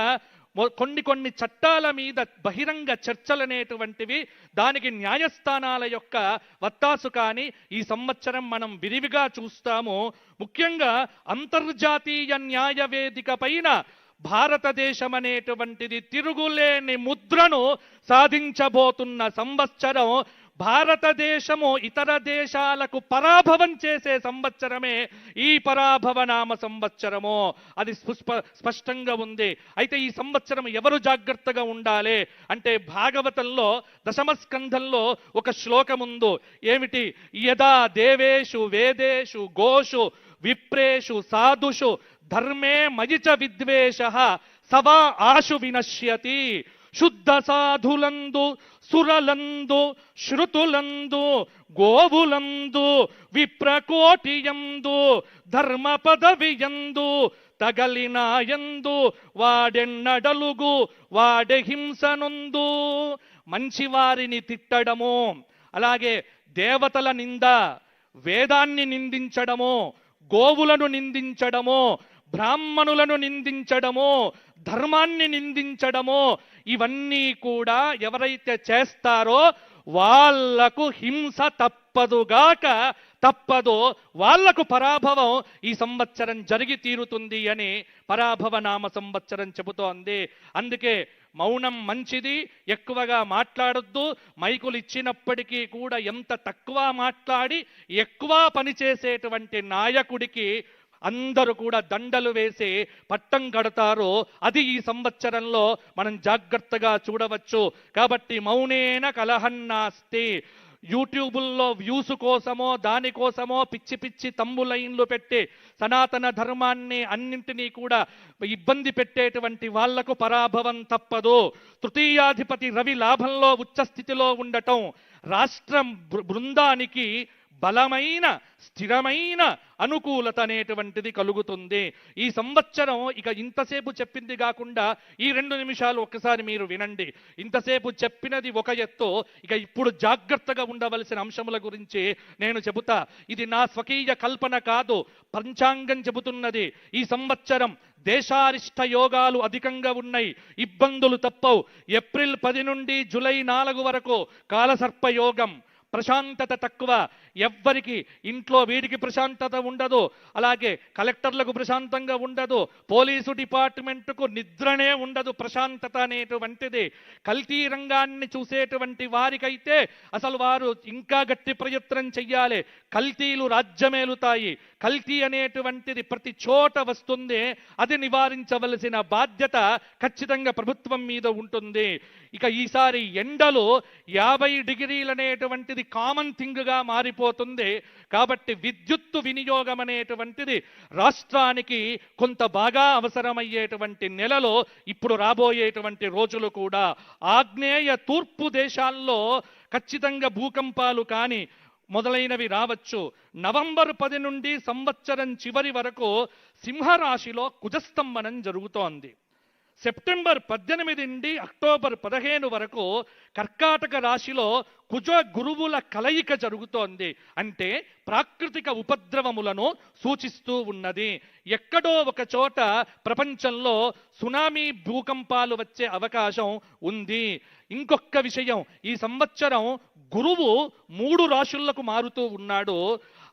కొన్ని చట్టాల మీద బహిరంగ చర్చలనేటువంటివి, దానికి న్యాయస్థానాల యొక్క వత్తాసు కానీ ఈ సంవత్సరం మనం విరివిగా చూస్తాము. ముఖ్యంగా అంతర్జాతీయ న్యాయ వేదిక పైన భారతదేశం అనేటువంటిది తిరుగులేని ముద్రను సాధించబోతున్న సంవత్సరం. భారతదేశము ఇతర దేశాలకు పరాభవం చేసే సంవత్సరమే ఈ పరాభవ నామ సంవత్సరము. అది స్పష్టంగా ఉంది. అయితే ఈ సంవత్సరం ఎవరు జాగ్రత్తగా ఉండాలి అంటే, భాగవతంలో దశమస్కంధంలో ఒక శ్లోకముందు ఏమిటి? యదా దేవేషు వేదేషు గోషు విప్రేషు సాధుషు ధర్మే మయిచ విద్వేషః సవా ఆశు వినశ్యతి. శుద్ధ సాధులందు సురలందు శృతులందు గోవులందు విప్రకోటియందు ధర్మ పదవియందు తగలినాయందు వాడెన్నడలుగు వాడె హింసనుందు. మంచివారిని తిట్టడము, అలాగే దేవతల నింద, వేదాన్ని నిందించడము, గోవులను నిందించడము, బ్రాహ్మణులను నిందించడము, ధర్మాన్ని నిందించడము, ఇవన్నీ కూడా ఎవరైతే చేస్తారో వాళ్లకు హింస తప్పదో, వాళ్లకు పరాభవం ఈ సంవత్సరం జరిగి తీరుతుంది అని పరాభవ నామ సంవత్సరం చెబుతోంది. అందుకే మౌనం మంచిది, ఎక్కువగా మాట్లాడొద్దు. మైకులు ఇచ్చినప్పటికీ కూడా ఎంత తక్కువ మాట్లాడి ఎక్కువ పనిచేసేటువంటి నాయకుడికి అందరూ కూడా దండలు వేసి పట్టం కడతారో అది ఈ సంవత్సరంలో మనం జాగ్రత్తగా చూడవచ్చు. కాబట్టి మౌనేన కలహన్నాస్తి. యూట్యూబుల్లో వ్యూస్ కోసమో దానికోసమో పిచ్చి పిచ్చి తమ్ములైన్లు పెట్టి సనాతన ధర్మాన్ని అన్నింటినీ కూడా ఇబ్బంది పెట్టేటువంటి వాళ్లకు పరాభవం తప్పదు. తృతీయాధిపతి రవి లాభంలో ఉచ్చస్థితిలో ఉండటం రాష్ట్రం బృందానికి బలమైన స్థిరమైన అనుకూలత అనేటువంటిది కలుగుతుంది. ఈ సంవత్సరం ఇక ఇంతసేపు చెప్పింది కాకుండా ఈ 2 నిమిషాలు ఒక్కసారి మీరు వినండి. ఇంతసేపు చెప్పినది ఒక ఎత్తు, ఇక ఇప్పుడు జాగ్రత్తగా ఉండవలసిన అంశముల గురించి నేను చెబుతా. ఇది నా స్వకీయ కల్పన కాదు, పంచాంగం చెబుతున్నది. ఈ సంవత్సరం దేశారిష్ట యోగాలు అధికంగా ఉన్నాయి, ఇబ్బందులు తప్పవు. ఏప్రిల్ 10 నుండి జూలై 4 వరకు కాలసర్ప యోగం, ప్రశాంతత తక్కువ. ఎవ్వరికి ఇంట్లో వీడికి ప్రశాంతత ఉండదు, అలాగే కలెక్టర్లకు ప్రశాంతంగా ఉండదు, పోలీసు డిపార్ట్మెంట్కు నిద్రనే ఉండదు. ప్రశాంతత అనేటువంటిది కల్తీ రంగాన్ని చూసేటువంటి వారికైతే అసలు వారు ఇంకా గట్టి ప్రయత్నం చెయ్యాలి. కల్తీలు రాజ్యమేలుతాయి. కల్తీ అనేటువంటిది ప్రతి చోట వస్తుంది. అది నివారించవలసిన బాధ్యత ఖచ్చితంగా ప్రభుత్వం మీద ఉంటుంది. ఇక ఈసారి ఎండలు 50 డిగ్రీలు అనేటువంటిది కామన్ థింగ్గా మారిపోతుంది. కాబట్టి విద్యుత్తు వినియోగం అనేటువంటిది రాష్ట్రానికి కొంత బాగా అవసరమయ్యేటువంటి నెలలో ఇప్పుడు రాబోయేటువంటి రోజులు కూడా. ఆగ్నేయ తూర్పు దేశాల్లో ఖచ్చితంగా భూకంపాలు కానీ మొదలైనవి రావచ్చు. నవంబర్ 10 నుండి సంవత్సరం చివరి వరకు సింహరాశిలో కుజస్తంభనం జరుగుతోంది. సెప్టెంబర్ 18 నుండి అక్టోబర్ 15 వరకు కర్కాటక రాశిలో కుజ గురువుల కలయిక జరుగుతోంది. అంటే ప్రాకృతిక ఉపద్రవములను సూచిస్తూ ఉన్నది. ఎక్కడో ఒక చోట ప్రపంచంలో సునామీ భూకంపాలు వచ్చే అవకాశం ఉంది. ఇంకొక విషయం, ఈ సంవత్సరం గురువు 3 రాశులకు మారుతూ ఉన్నాడు.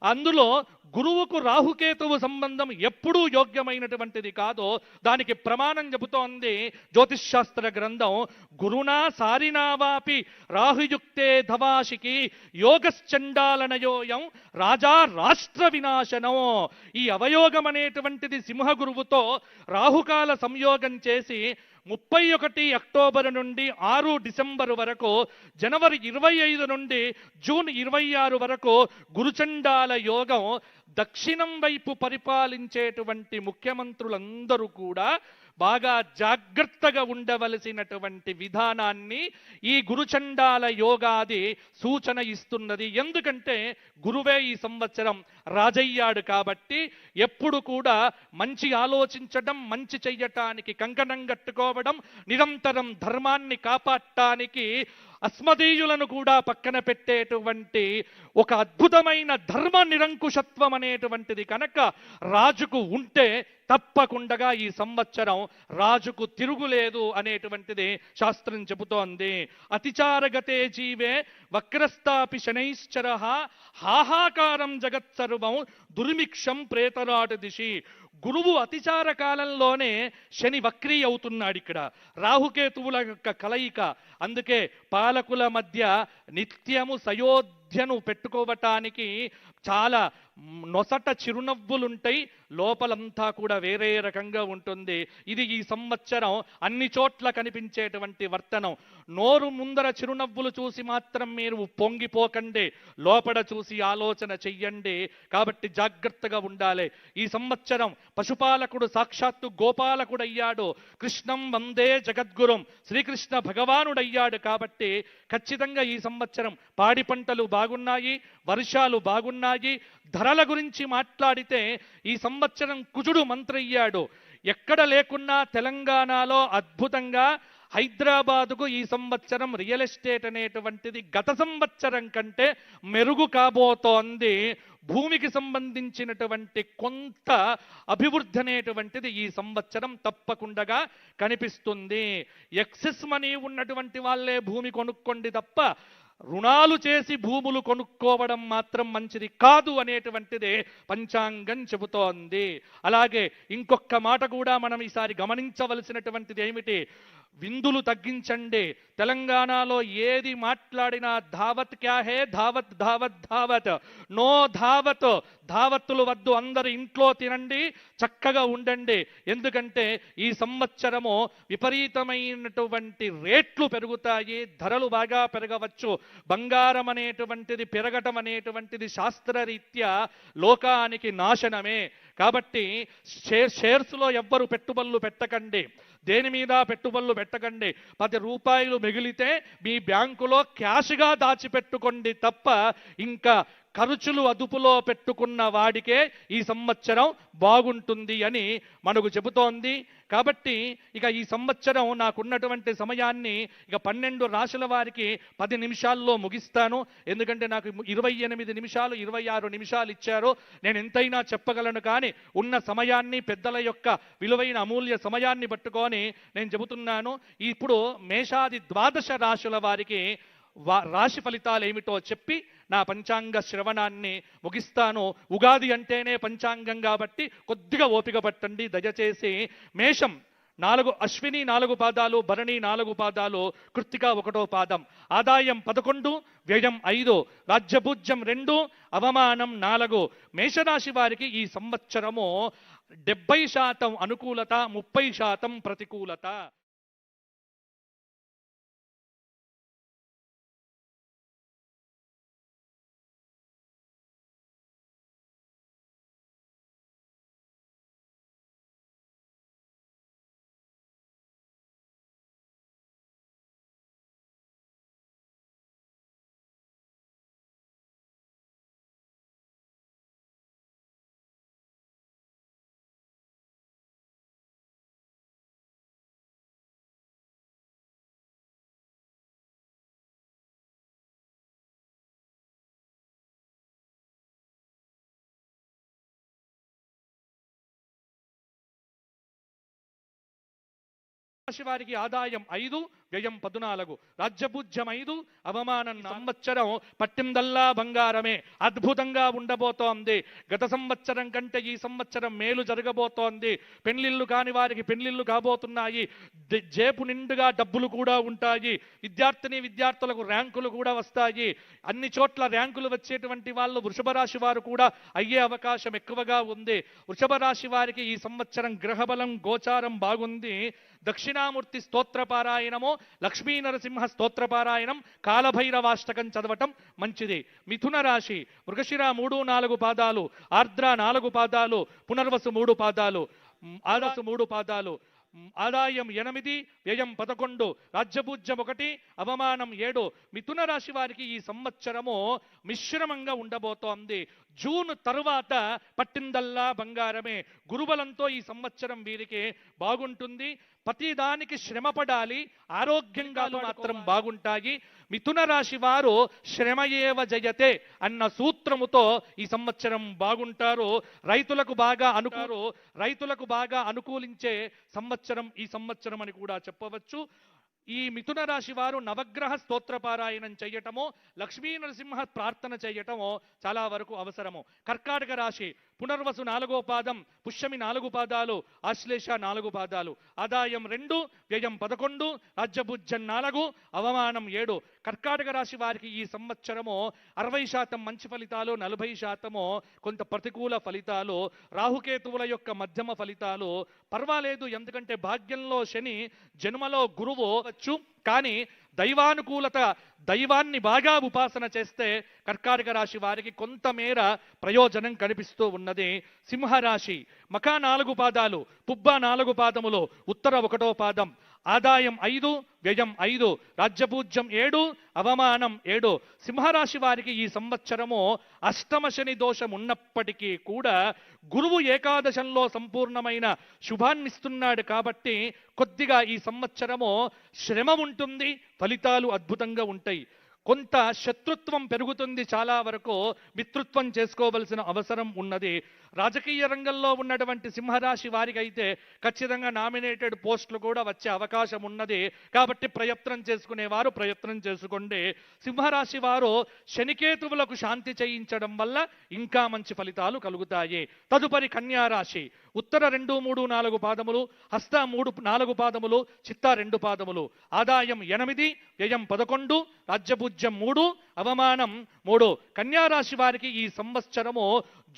అందులో గురువుకు రాహుకేతువు సంబంధం ఎప్పుడూ యోగ్యమైనటువంటిది కాదో దానికి ప్రమాణం చెబుతోంది జ్యోతిష్ శాస్త్ర గ్రంథం. గురునా సారినావాపి రాహుయుక్తే ధవాషికి యోగశ్చండాలనయోయం రాజా రాష్ట్ర వినాశనం. ఈ అవయోగం అనేటువంటిది సింహ గురువుతో రాహుకాల సంయోగం చేసి 31 అక్టోబర్ నుండి 6 డిసెంబర్ వరకు, జనవరి 25 నుండి జూన్ 26 వరకు గురుచండాల యోగం. దక్షిణం వైపు పరిపాలించేటువంటి ముఖ్యమంత్రులందరూ కూడా బాగా జాగ్రత్తగా ఉండవలసినటువంటి విధానాన్ని ఈ గురుచండాల యోగాది సూచన ఇస్తున్నది. ఎందుకంటే గురువే ఈ సంవత్సరం రాజయ్యాడు. కాబట్టి ఎప్పుడు కూడా మంచి ఆలోచించడం, మంచి చెయ్యటానికి కంకణం కట్టుకోవడం, నిరంతరం ధర్మాన్ని కాపాడటానికి అస్మదీయులను కూడా పక్కన పెట్టేటువంటి ఒక అద్భుతమైన ధర్మ నిరంకుశత్వం అనేటువంటిది కనుక రాజుకు ఉంటే తప్పకుండా ఈ సంవత్సరం రాజుకు తిరుగులేదు అనేటువంటిది శాస్త్రం చెబుతోంది. అతిచారగతే జీవే వక్రస్తాపి శనైశ్చర హాహాకారం జగత్సర్వం దుర్మిక్షం ప్రేతరాటు దిశి. గురువు అతిచార కాలంలోనే శని వక్రీ అవుతున్నాడు. ఇక్కడ రాహుకేతువుల యొక్క కలయిక. అందుకే పాలకుల మధ్య నిత్యము సయోధ్యను పెట్టుకోవటానికి చాలా నొసట చిరునవ్వులుంటాయి, లోపలంతా కూడా వేరే రకంగా ఉంటుంది. ఇది ఈ సంవత్సరం అన్ని చోట్ల కనిపించేటువంటి వర్తనం. నోరు ముందర చిరునవ్వులు చూసి మాత్రం మీరు పొంగిపోకండి, లోపల చూసి ఆలోచన చెయ్యండి. కాబట్టి జాగ్రత్తగా ఉండాలి. ఈ సంవత్సరం పశుపాలకుడు సాక్షాత్తు గోపాలకుడు అయ్యాడు. కృష్ణం వందే జగద్గురుం శ్రీకృష్ణ భగవానుడయ్యాడు. కాబట్టి ఖచ్చితంగా ఈ సంవత్సరం పాడి పంటలు బాగున్నాయి, వర్షాలు బాగున్నాయి. ధరల గురించి మాట్లాడితే ఈ సంవత్సరం కుజుడు మంత్రయ్యాడు. ఎక్కడ లేకున్నా తెలంగాణలో అద్భుతంగా హైదరాబాదుకు ఈ సంవత్సరం రియల్ ఎస్టేట్ అనేటువంటిది గత సంవత్సరం కంటే మెరుగు కాబోతోంది. భూమికి సంబంధించినటువంటి కొంత అభివృద్ధి అనేటువంటిది ఈ సంవత్సరం తప్పకుండా కనిపిస్తుంది. ఎక్సెస్ మనీ ఉన్నటువంటి వాళ్ళే భూమి కొనుక్కోండి తప్ప రుణాలు చేసి భూములు కొనుక్కోవడం మాత్రం మంచిది కాదు అనేటువంటిది పంచాంగం చెబుతోంది. అలాగే ఇంకొక మాట కూడా మనం ఈసారి గమనించవలసినటువంటిది ఏమిటి? విందులు తగ్గించండి. తెలంగాణలో ఏది మాట్లాడినా ధావత్ క్యా హే, ధావత్ ధావత్ ధావత్, నో ధావత్. ధావత్తులు వద్దు, అందరు ఇంట్లో తినండి, చక్కగా ఉండండి. ఎందుకంటే ఈ సంవత్సరము విపరీతమైనటువంటి రేట్లు పెరుగుతాయి, ధరలు బాగా పెరగవచ్చు. బంగారం అనేటువంటిది పెరగటం అనేటువంటిది శాస్త్రరీత్యా లోకానికి నాశనమే. కాబట్టి షేర్స్లో ఎవ్వరు పెట్టుబడులు పెట్టకండి, దేని మీద పెట్టుబడులు పెట్టకండి. 10 రూపాయలు మిగిలితే మీ బ్యాంకులో క్యాష్గా దాచిపెట్టుకోండి తప్ప ఇంకా ఖర్చులు అదుపులో పెట్టుకున్న వాడికే ఈ సంవత్సరం బాగుంటుంది అని మనకు చెబుతోంది. కాబట్టి ఇక ఈ సంవత్సరం నాకున్నటువంటి సమయాన్ని ఇక 12 రాశుల వారికి 10 నిమిషాల్లో ముగిస్తాను. ఎందుకంటే నాకు 28 నిమిషాలు 26 నిమిషాలు ఇచ్చారు. నేను ఎంతైనా చెప్పగలను, కానీ ఉన్న సమయాన్ని, పెద్దల యొక్క విలువైన అమూల్య సమయాన్ని పట్టుకొని నేను చెబుతున్నాను. ఇప్పుడు మేషాది 12 రాశుల వారికి రాశి ఫలితాలు ఏమిటో చెప్పి నా పంచాంగ శ్రవణాన్ని ముగిస్తాను. ఉగాది అంటేనే పంచాంగం కాబట్టి కొద్దిగా ఓపిక పట్టండి దయచేసి. మేషం 4 అశ్విని 4 పాదాలు, భరణి 4 పాదాలు, కృత్తిక 1వ పాదం. ఆదాయం 11, వ్యయం 5, రాజ్యభూజ్యం 2, అవమానం 4. మేషరాశి వారికి ఈ సంవత్సరము 70% అనుకూలత, 30% ప్రతికూలత. రాశి వారికి ఆదాయం 5, వ్యయం 14, రాజ్యభూజ్యం 5, అవమానం. సంవత్సరం పట్టిందల్లా బంగారమే, అద్భుతంగా ఉండబోతోంది. గత సంవత్సరం కంటే ఈ సంవత్సరం మేలు జరగబోతోంది. పెళ్లిళ్ళు కాని వారికి పెళ్లిళ్ళు కాబోతున్నాయి. జేబు నిండుగా డబ్బులు కూడా ఉంటాయి. విద్యార్థులకు ర్యాంకులు కూడా వస్తాయి. అన్ని చోట్ల ర్యాంకులు వచ్చేటువంటి వాళ్ళు వృషభ రాశి వారు కూడా అయ్యే అవకాశం ఎక్కువగా ఉంది. వృషభ రాశి వారికి ఈ సంవత్సరం గ్రహబలం గోచారం బాగుంది. దక్షిణామూర్తి స్తోత్రపారాయణము, లక్ష్మీ నరసింహ స్తోత్రపారాయణం, కాలభైరవాష్టకం చదవటం మంచిది. మిథున రాశి మృగశిర 3, 4 పాదాలు, ఆర్ద్ర 4 పాదాలు, పునర్వసు 3 పాదాలు, ఆదసు 3 పాదాలు, ఆదాయం 8, వ్యయం 11, రాజ్యపూజ్యం 1, అవమానం 7. మిథున రాశి వారికి ఈ సంవత్సరము మిశ్రమంగా ఉండబోతోంది. జూన్ తరువాత పట్టిందల్లా బంగారమే. గురుబలంతో ఈ సంవత్సరం వీరికి బాగుంటుంది. ప్రతిదానికి శ్రమపడాలి, ఆరోగ్యంగా మాత్రం బాగుంటాయి. మిథున రాశి వారు శ్రమయేవ జయతే అన్న సూత్రముతో ఈ సంవత్సరం బాగుంటారు. రైతులకు బాగా అనుకూలించే సంవత్సరం ఈ సంవత్సరం అని కూడా చెప్పవచ్చు. ఈ మిథున రాశి వారు నవగ్రహ స్తోత్రపారాయణం చేయటమో, లక్ష్మీ నరసింహ ప్రార్థన చేయటమో చాలా వరకు అవసరము. కర్కాటక రాశి పునర్వసు 4వ పాదం, పుష్యమి 4 పాదాలు, ఆశ్లేష 4 పాదాలు. ఆదాయం 2, వ్యయం 11, రాజ్యభుజ్యం 4, అవమానం 7. కర్కాటక రాశి వారికి ఈ సంవత్సరము 60% మంచి ఫలితాలు, 40% కొంత ప్రతికూల ఫలితాలు. రాహుకేతువుల యొక్క మధ్యమ ఫలితాలు పర్వాలేదు, ఎందుకంటే భాగ్యంలో శని, జన్మలో గురువు వచ్చు. కానీ దైవానుకూలత, దైవాన్ని బాగా ఉపాసన చేస్తే కర్కాటక రాశి వారికి కొంతమేర ప్రయోజనం కనిపిస్తూ ఉన్నది. సింహరాశి మఖ 4 పాదాలు, పుబ్బ 4 పాదములు, ఉత్తర 1వ పాదం. ఆదాయం 5, వ్యయం 5, రాజ్యపూజ్యం 7, అవమానం 7. సింహరాశి వారికి ఈ సంవత్సరము అష్టమ శని దోషం ఉన్నప్పటికీ కూడా గురువు ఏకాదశంలో సంపూర్ణమైన శుభాన్నిస్తున్నాడు కాబట్టి కొద్దిగా ఈ సంవత్సరము శ్రమ ఉంటుంది, ఫలితాలు అద్భుతంగా ఉంటాయి. కొంత శత్రుత్వం పెరుగుతుంది, చాలా వరకు మిత్రుత్వం చేసుకోవలసిన అవసరం ఉన్నది. రాజకీయ రంగంలో ఉన్నటువంటి సింహరాశి వారికి అయితే ఖచ్చితంగా నామినేటెడ్ పోస్టులు కూడా వచ్చే అవకాశం ఉన్నది. కాబట్టి ప్రయత్నం చేసుకునేవారు ప్రయత్నం చేసుకోండి. సింహరాశి వారు శనికేతువులకు శాంతి చేయించడం వల్ల ఇంకా మంచి ఫలితాలు కలుగుతాయి. తదుపరి కన్యారాశి ఉత్తర 2, 3, 4 పాదములు, హస్త 3, 4 పాదములు, చిత్త 2 పాదములు. ఆదాయం 8, వ్యయం 11, రాజ్యపూజ్యం 3, అవమానం 3. కన్యారాశి వారికి ఈ సంవత్సరము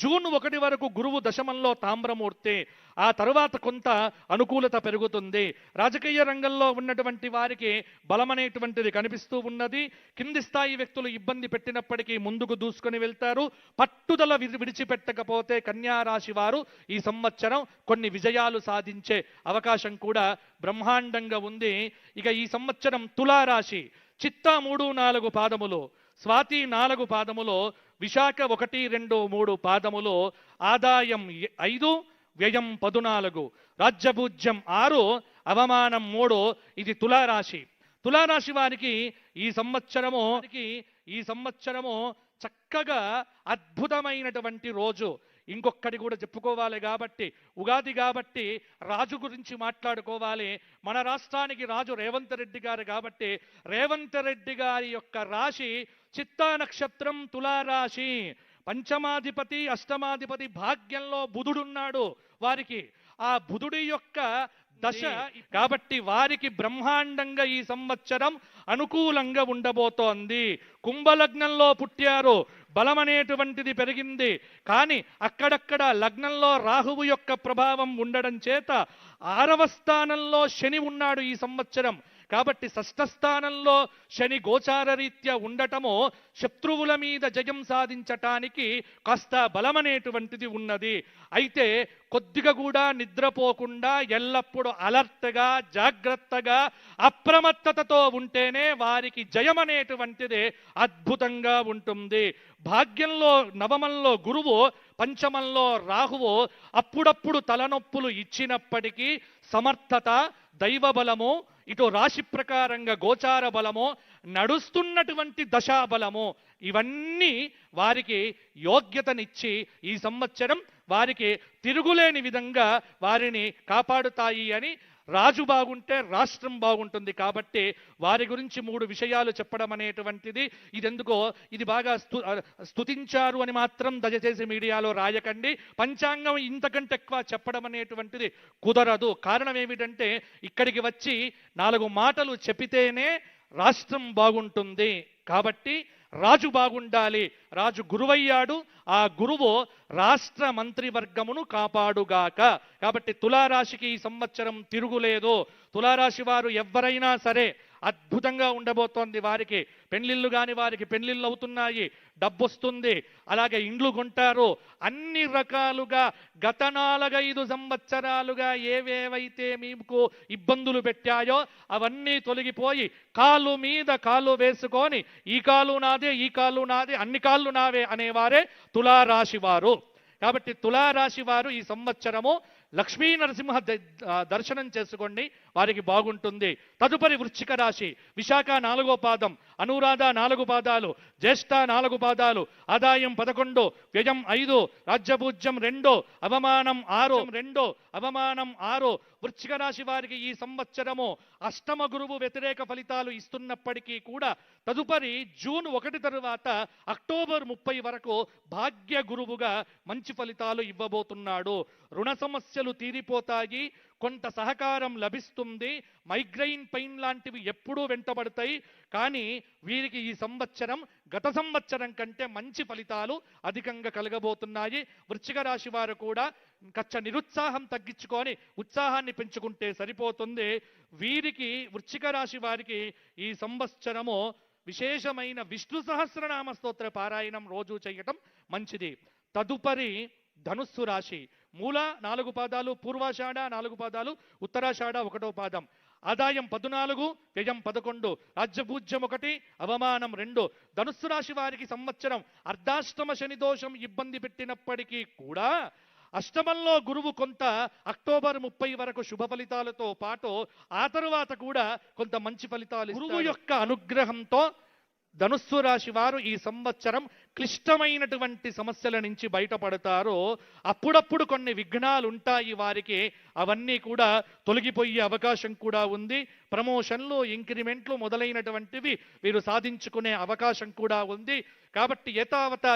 జూన్ 1 వరకు గురువు దశమంలో తామ్రమూర్తి. ఆ తరువాత కొంత అనుకూలత పెరుగుతుంది. రాజకీయ రంగంలో ఉన్నటువంటి వారికి బలమనేటువంటిది కనిపిస్తూ ఉన్నది. కింది స్థాయి వ్యక్తులు ఇబ్బంది పెట్టినప్పటికీ ముందుకు దూసుకొని వెళ్తారు. పట్టుదల విడిచిపెట్టకపోతే కన్యారాశి వారు ఈ సంవత్సరం కొన్ని విజయాలు సాధించే అవకాశం కూడా బ్రహ్మాండంగా ఉంది. ఇక ఈ సంవత్సరం తులారాశి చిత్త 3, 4 పాదములు, స్వాతి 4 పాదములు, విశాఖ 1, 2, 3 పాదములు. ఆదాయం 5, వ్యయం 14, రాజ్యపూజ్యం 6, అవమానం 3. ఇది తులారాశి. తులారాశి వారికి ఈ సంవత్సరము చక్కగా అద్భుతమైనటువంటి రోజు. ఇంకొకటి కూడా చెప్పుకోవాలి కాబట్టి, ఉగాది కాబట్టి రాజు గురించి మాట్లాడుకోవాలి. మన రాష్ట్రానికి రాజు రేవంత్ రెడ్డి గారు కాబట్టి రేవంత్ రెడ్డి గారి యొక్క రాశి చిత్తా నక్షత్రం, తులారాశి. పంచమాధిపతి, అష్టమాధిపతి భాగ్యంలో బుధుడున్నాడు వారికి. ఆ బుధుడి యొక్క దశ కాబట్టి వారికి బ్రహ్మాండంగా ఈ సంవత్సరం అనుకూలంగా ఉండబోతోంది. కుంభలగ్నంలో పుట్టారు, బలమనేటువంటిది పెరిగింది. కానీ అక్కడక్కడ లగ్నంలో రాహువు యొక్క ప్రభావం ఉండడం చేత 6వ స్థానంలో శని ఉన్నాడు ఈ సంవత్సరం. కాబట్టి 6వ స్థానంలో శని గోచార రీత్యా ఉండటము శత్రువుల మీద జయం సాధించటానికి కాస్త బలమనేటువంటిది ఉన్నది. అయితే కొద్దిగా కూడా నిద్రపోకుండా ఎల్లప్పుడూ అలర్ట్గా, జాగ్రత్తగా, అప్రమత్తతతో ఉంటేనే వారికి జయం అనేటువంటిది అద్భుతంగా ఉంటుంది. భాగ్యంలో నవమంలో గురువు, పంచమంలో రాహువు అప్పుడప్పుడు తలనొప్పులు ఇచ్చినప్పటికీ సమర్థత, దైవబలము, ఇటు రాశి ప్రకారంగా గోచార బలము, నడుస్తున్నటువంటి దశాబలము, ఇవన్నీ వారికి యోగ్యతనిచ్చి ఈ సంవత్సరం వారికి తిరుగులేని విధంగా వారిని కాపాడుతాయి అని. రాజు బాగుంటే రాష్ట్రం బాగుంటుంది కాబట్టి వారి గురించి 3 విషయాలు చెప్పడం అనేటువంటిది ఇదెందుకో ఇది బాగా స్తుతించారు అని మాత్రం దయచేసి మీడియాలో రాయకండి. పంచాంగం ఇంతకంటే ఎక్కువ చెప్పడం అనేటువంటిది కుదరదు. కారణం ఏమిటంటే ఇక్కడికి వచ్చి 4 మాటలు చెప్పితేనే రాష్ట్రం బాగుంటుంది. కాబట్టి రాజు బాగుండాలి. రాజు గురువయ్యాడు, ఆ గురువు రాష్ట్ర మంత్రివర్గమును కాపాడుగాక. కాబట్టి తులారాశికి ఈ సంవత్సరం తిరుగులేదు. తులారాశి వారు ఎవరైనా సరే అద్భుతంగా ఉండబోతోంది. వారికి పెళ్లిళ్ళు కాని వారికి పెళ్లిళ్ళు అవుతున్నాయి, డబ్బు వస్తుంది, అలాగే ఇండ్లు కొంటారు. అన్ని రకాలుగా గత 4-5 సంవత్సరాలుగా ఏవేవైతే మీకు ఇబ్బందులు పెట్టాయో అవన్నీ తొలగిపోయి కాలు మీద కాలు వేసుకొని ఈ కాలు నాదే, ఈ కాలు నాదే, అన్ని కాళ్ళు నావే అనేవారే తులారాశి వారు. కాబట్టి తులారాశి వారు ఈ సంవత్సరము లక్ష్మీ నరసింహ దర్శనం చేసుకోండి, వారికి బాగుంటుంది. తదుపరి వృశ్చిక రాశి. విశాఖ 4వ పాదం, అనురాధ 4 పాదాలు, జ్యేష్ఠ 4 పాదాలు, ఆదాయం 11, వ్యయం 5, రాజ్యపూజ్యం 2, అవమానం 6, అవమానం 6. వృశ్చిక రాశి వారికి ఈ సంవత్సరము అష్టమ గురువు వ్యతిరేక ఫలితాలు ఇస్తున్నప్పటికీ కూడా తదుపరి జూన్ 1 తరువాత అక్టోబర్ 30 వరకు భాగ్య గురువుగా మంచి ఫలితాలు ఇవ్వబోతున్నాడు. రుణ సమస్యలు తీరిపోతాయి, కొంత సహకారం లభిస్తుంది. మైగ్రెయిన్ పెయిన్ లాంటివి ఎప్పుడూ వెంటబడతాయి. కానీ వీరికి ఈ సంవత్సరం గత సంవత్సరం కంటే మంచి ఫలితాలు అధికంగా కలగబోతున్నాయి. వృశ్చిక రాశి వారు కూడా కచ్చ నిరుత్సాహం తగ్గించుకొని ఉత్సాహాన్ని పెంచుకుంటే సరిపోతుంది. వీరికి వృశ్చిక రాశి వారికి ఈ సంవత్సరము విశేషమైన విష్ణు సహస్రనామ స్తోత్ర పారాయణం రోజు చేయటం మంచిది. తదుపరి ధనుస్సు రాశి. మూల 4 పాదాలు, పూర్వాషాఢ 4 పాదాలు, ఉత్తరాషాఢ 1వ పాదం, ఆదాయం 14, వ్యయం 11, రాజ్యపూజ్యం 1, అవమానం 2. ధనుస్సు రాశి వారికి సంవత్సరం అర్ధాష్టమ శని దోషం ఇబ్బంది పెట్టినప్పటికీ కూడా అష్టమంలో గురువు కొంత అక్టోబర్ 30 వరకు శుభ ఫలితాలతో పాటు ఆ తరువాత కూడా కొంత మంచి ఫలితాలు గురువు యొక్క అనుగ్రహంతో ధనుస్సు రాశి వారు ఈ సంవత్సరం క్లిష్టమైనటువంటి సమస్యల నుంచి బయటపడతారు. అప్పుడప్పుడు కొన్ని విఘ్నాలు ఉంటాయి వారికి, అవన్నీ కూడా తొలగిపోయే అవకాశం కూడా ఉంది. ప్రమోషన్లు, ఇంక్రిమెంట్లు మొదలైనటువంటివి వీరు సాధించుకునే అవకాశం కూడా ఉంది. కాబట్టి యథావతా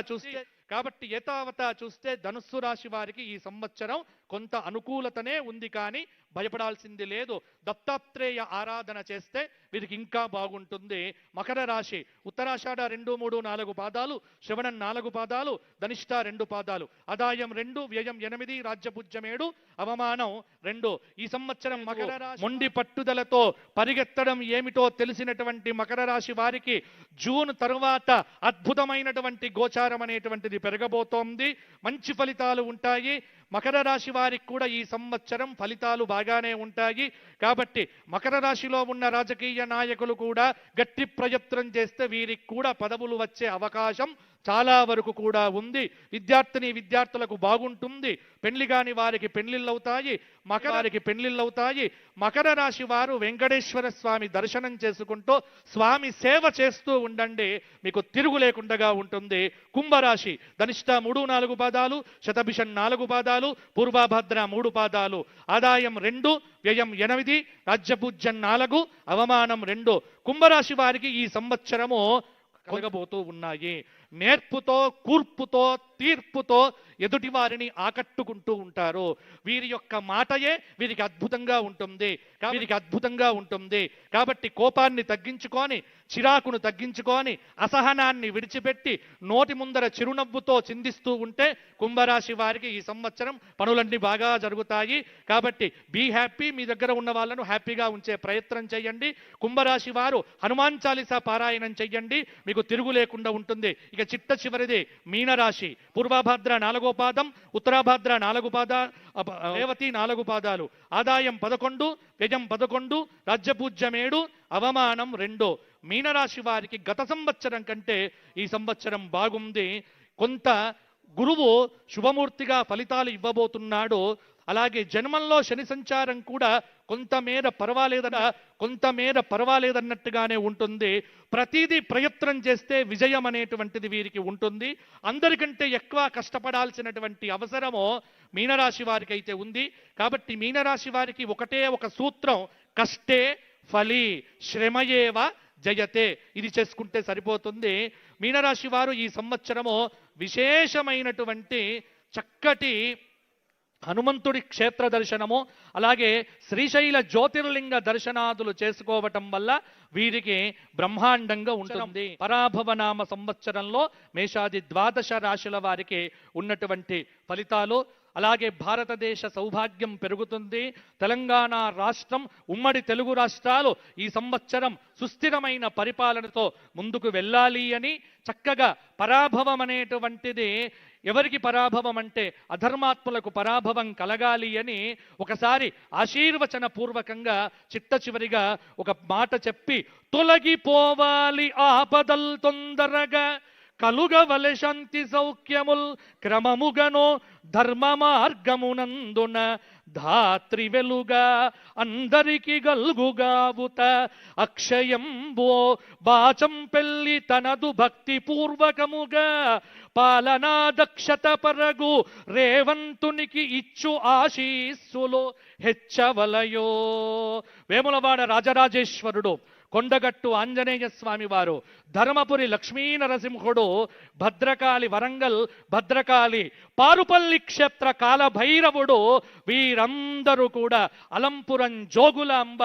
చూస్తే ధనుస్సు రాశి వారికి ఈ సంవత్సరం కొంత అనుకూలతనే ఉంది, కానీ భయపడాల్సింది లేదు. దత్తాత్రేయ ఆరాధన చేస్తే వీరికి ఇంకా బాగుంటుంది. మకర రాశి. ఉత్తరాషాఢ 2, 3, 4 పాదాలు, శ్రవణం 4 పాదాలు, ధనిష్ట 2 పాదాలు, ఆదాయం 2, వ్యయం 8, రాజ్యపూజ్యం 7, అవమానం 2. ఈ సంవత్సరం మకర రాశి మొండి పట్టుదలతో పరిగెత్తడం ఏమిటో తెలిసినటువంటి మకర రాశి వారికి జూన్ తరువాత అద్భుతమైనటువంటి గోచారం అనేటువంటిది పెరగబోతోంది. మంచి ఫలితాలు ఉంటాయి. మకర రాశి వారికి కూడా ఈ సంవత్సరం ఫలితాలు బాగానే ఉంటాయి. కాబట్టి మకర రాశిలో ఉన్న రాజకీయ నాయకులు కూడా గట్టి ప్రయత్నం చేస్తే వీరికి కూడా పదవులు వచ్చే అవకాశం చాలా వరకు కూడా ఉంది. విద్యార్థులకు బాగుంటుంది. పెళ్లి కాని వారికి పెళ్లిళ్ళవుతాయి, పెళ్లిళ్ళవుతాయి. మకర రాశి వారు వెంకటేశ్వర స్వామి దర్శనం చేసుకుంటూ స్వామి సేవ చేస్తూ ఉండండి, మీకు తిరుగు లేకుండా ఉంటుంది. కుంభరాశి. ధనిష్ట 3, 4 పాదాలు, శతభిషం 4 పాదాలు, పూర్వభద్ర 3 పాదాలు, ఆదాయం 2, వ్యయం 8, రాజ్యపూజ్యం 4, అవమానం 2. కుంభరాశి వారికి ఈ సంవత్సరము కలగబోతూ ఉన్నాయి. నేర్పుతో, కూర్పుతో, తీర్పుతో ఎదుటి వారిని ఆకట్టుకుంటూ ఉంటారు. వీరి యొక్క మాటయే వీరికి అద్భుతంగా ఉంటుంది. కాబట్టి కోపాన్ని తగ్గించుకొని, చిరాకును తగ్గించుకొని, అసహనాన్ని విడిచిపెట్టి నోటి ముందర చిరునవ్వుతో చిందిస్తూ ఉంటే కుంభరాశి వారికి ఈ సంవత్సరం పనులన్నీ బాగా జరుగుతాయి. కాబట్టి బీ హ్యాపీ. మీ దగ్గర ఉన్న వాళ్ళను హ్యాపీగా ఉంచే ప్రయత్నం చేయండి. కుంభరాశి వారు హనుమాన్ చాలీసా పారాయణం చెయ్యండి, మీకు తిరుగు లేకుండా ఉంటుంది. ఇక చిట్ట చివరిది మీనరాశి. పూర్వభద్ర 4వ పాదం, ఉత్తరాభద్ర 4 పాదాలు, రేవతి 4 పాదాలు, ఆదాయం 11, వ్యయం 11, రాజ్యపూజ్యం 7, అవమానం 2. మీనరాశి వారికి గత సంవత్సరం కంటే ఈ సంవత్సరం బాగుంది. కొంత గురువు శుభమూర్తిగా ఫలితాలు ఇవ్వబోతున్నాడు. అలాగే జన్మంలో శని సంచారం కూడా కొంతమేర పర్వాలేదన్నట్టుగానే ఉంటుంది. ప్రతిదీ ప్రయత్నం చేస్తే విజయం అనేటువంటిది వీరికి ఉంటుంది. అందరికంటే ఎక్కువ కష్టపడాల్సినటువంటి అవసరము మీనరాశి వారికి అయితే ఉంది. కాబట్టి మీనరాశి వారికి ఒకటే ఒక సూత్రం, కష్టే ఫలి శ్రమయేవ జయతే. ఇది చేసుకుంటే సరిపోతుంది. మీనరాశి వారు ఈ సంవత్సరము విశేషమైనటువంటి చక్కటి హనుమంతుడి క్షేత్ర దర్శనము, అలాగే శ్రీశైల జ్యోతిర్లింగ దర్శనాదులు చేసుకోవటం వల్ల వీరికి బ్రహ్మాండంగా ఉంటుంది. పరాభవనామ సంవత్సరంలో మేషాది 12 రాశుల వారికి ఉన్నటువంటి ఫలితాలు. అలాగే భారతదేశ సౌభాగ్యం పెరుగుతుంది. తెలంగాణ రాష్ట్రం, ఉమ్మడి తెలుగు రాష్ట్రాలు ఈ సంవత్సరం సుస్థిరమైన పరిపాలనతో ముందుకు వెళ్ళాలి అని చక్కగా పరాభవం అనేటువంటిది ఎవరికి పరాభవం అంటే అధర్మాత్ములకు పరాభవం కలగాలి అని ఒకసారి ఆశీర్వచన పూర్వకంగా చిట్ట చివరిగా ఒక మాట చెప్పి, తొలగిపోవాలి ఆపదల్ తొందరగా, కలుగవలె శాంతి సౌఖ్యముల్ క్రమముగనో, ధర్మ మార్గమునందున ధాత్రి వెలుగా అందరికి గల్గుగావుత, అక్షయంబో బాచం పెళ్లి తనదు భక్తి పూర్వకముగా, పాలనా దక్షత పరగు రేవంతునికి ఇచ్చు ఆశీస్సులు హెచ్చవలయో. వేములవాడ రాజరాజేశ్వరుడు, కొండగట్టు ఆంజనేయ స్వామి వారు, ధర్మపురి లక్ష్మీ నరసింహుడు, భద్రకాళి వరంగల్ భద్రకాళి, పారుపల్లి క్షేత్ర కాలభైరవుడు, వీరందరూ కూడా అలంపురం జోగులాంబ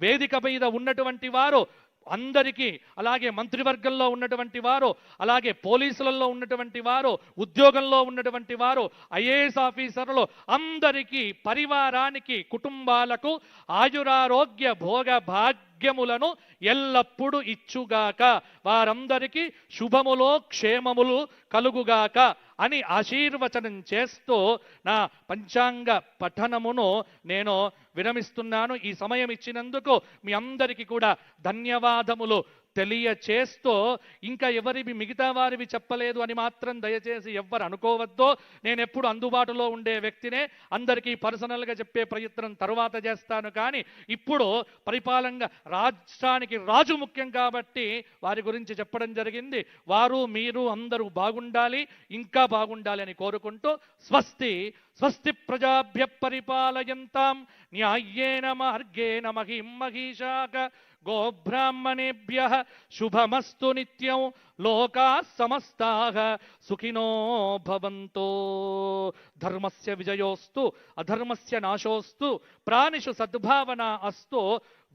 వేదిక మీద ఉన్నటువంటి వారు అందరికీ, అలాగే మంత్రివర్గంలో ఉన్నటువంటి వారు, అలాగే పోలీసులలో ఉన్నటువంటి వారు, ఉద్యోగంలో ఉన్నటువంటి వారు, ఐఏఎస్ ఆఫీసర్లు అందరికీ, పరివారానికి, కుటుంబాలకు ఆయురారోగ్య భోగ భాగ్యములను ఎల్లప్పుడూ ఇచ్చుగాక, వారందరికీ శుభములో క్షేమములు కలుగుగాక అని ఆశీర్వచనం చేస్తూ నా పంచాంగ పఠనమును నేను విరమిస్తున్నాను. ఈ సమయం ఇచ్చినందుకు మీ అందరికీ కూడా ధన్యవాదములు తెలియచేస్తూ, ఇంకా ఎవరివి మిగతా వారివి చెప్పలేదు అని మాత్రం దయచేసి ఎవ్వరు అనుకోవద్దో. నేను ఎప్పుడు అందుబాటులో ఉండే వ్యక్తినే, అందరికీ పర్సనల్గా చెప్పే ప్రయత్నం తరువాత చేస్తాను. కానీ ఇప్పుడు పరిపాలనగా రాష్ట్రానికి రాజు ముఖ్యం కాబట్టి వారి గురించి చెప్పడం జరిగింది. వారు మీరు అందరూ బాగుండాలి, ఇంకా బాగుండాలి అని కోరుకుంటూ, స్వస్తి స్వస్తి ప్రజాభ్య పరిపాలయంతాం న్యాయేన మార్గేణ మహిం మహిషాక, గోబ్రాహ్మణేభ్యః శుభమస్తు నిత్యం, లోకాః సమస్తాః సుఖినో భవంతు. ధర్మస్య విజయోస్తు అధర్మస్య నాశోస్తు, ప్రాణిషు సద్భావన అస్తు,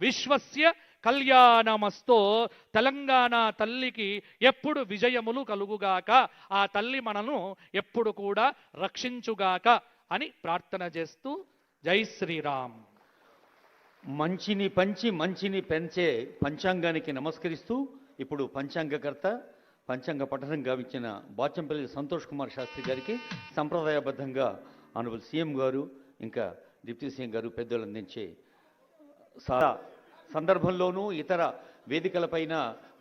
విశ్వస్య కళ్యాణమస్తు. తెలంగాణ తల్లికి ఎప్పుడు విజయములు కలుగుగాక, ఆ తల్లి మనను ఎప్పుడు కూడా రక్షించుగాక అని ప్రార్థన చేస్తూ జై శ్రీరామ్. మంచిని పంచి మంచిని పెంచే పంచాంగానికి నమస్కరిస్తూ ఇప్పుడు పంచాంగకర్త, పంచాంగ పఠనం గావించిన బాచంపల్లి సంతోష్ కుమార్ శాస్త్రి గారికి సంప్రదాయబద్ధంగా ఆనరబుల్ సీఎం గారు ఇంకా డిప్యూటీ సీఎం గారు పెద్దలు అందించే సందర్భంలోనూ ఇతర వేదికలపైన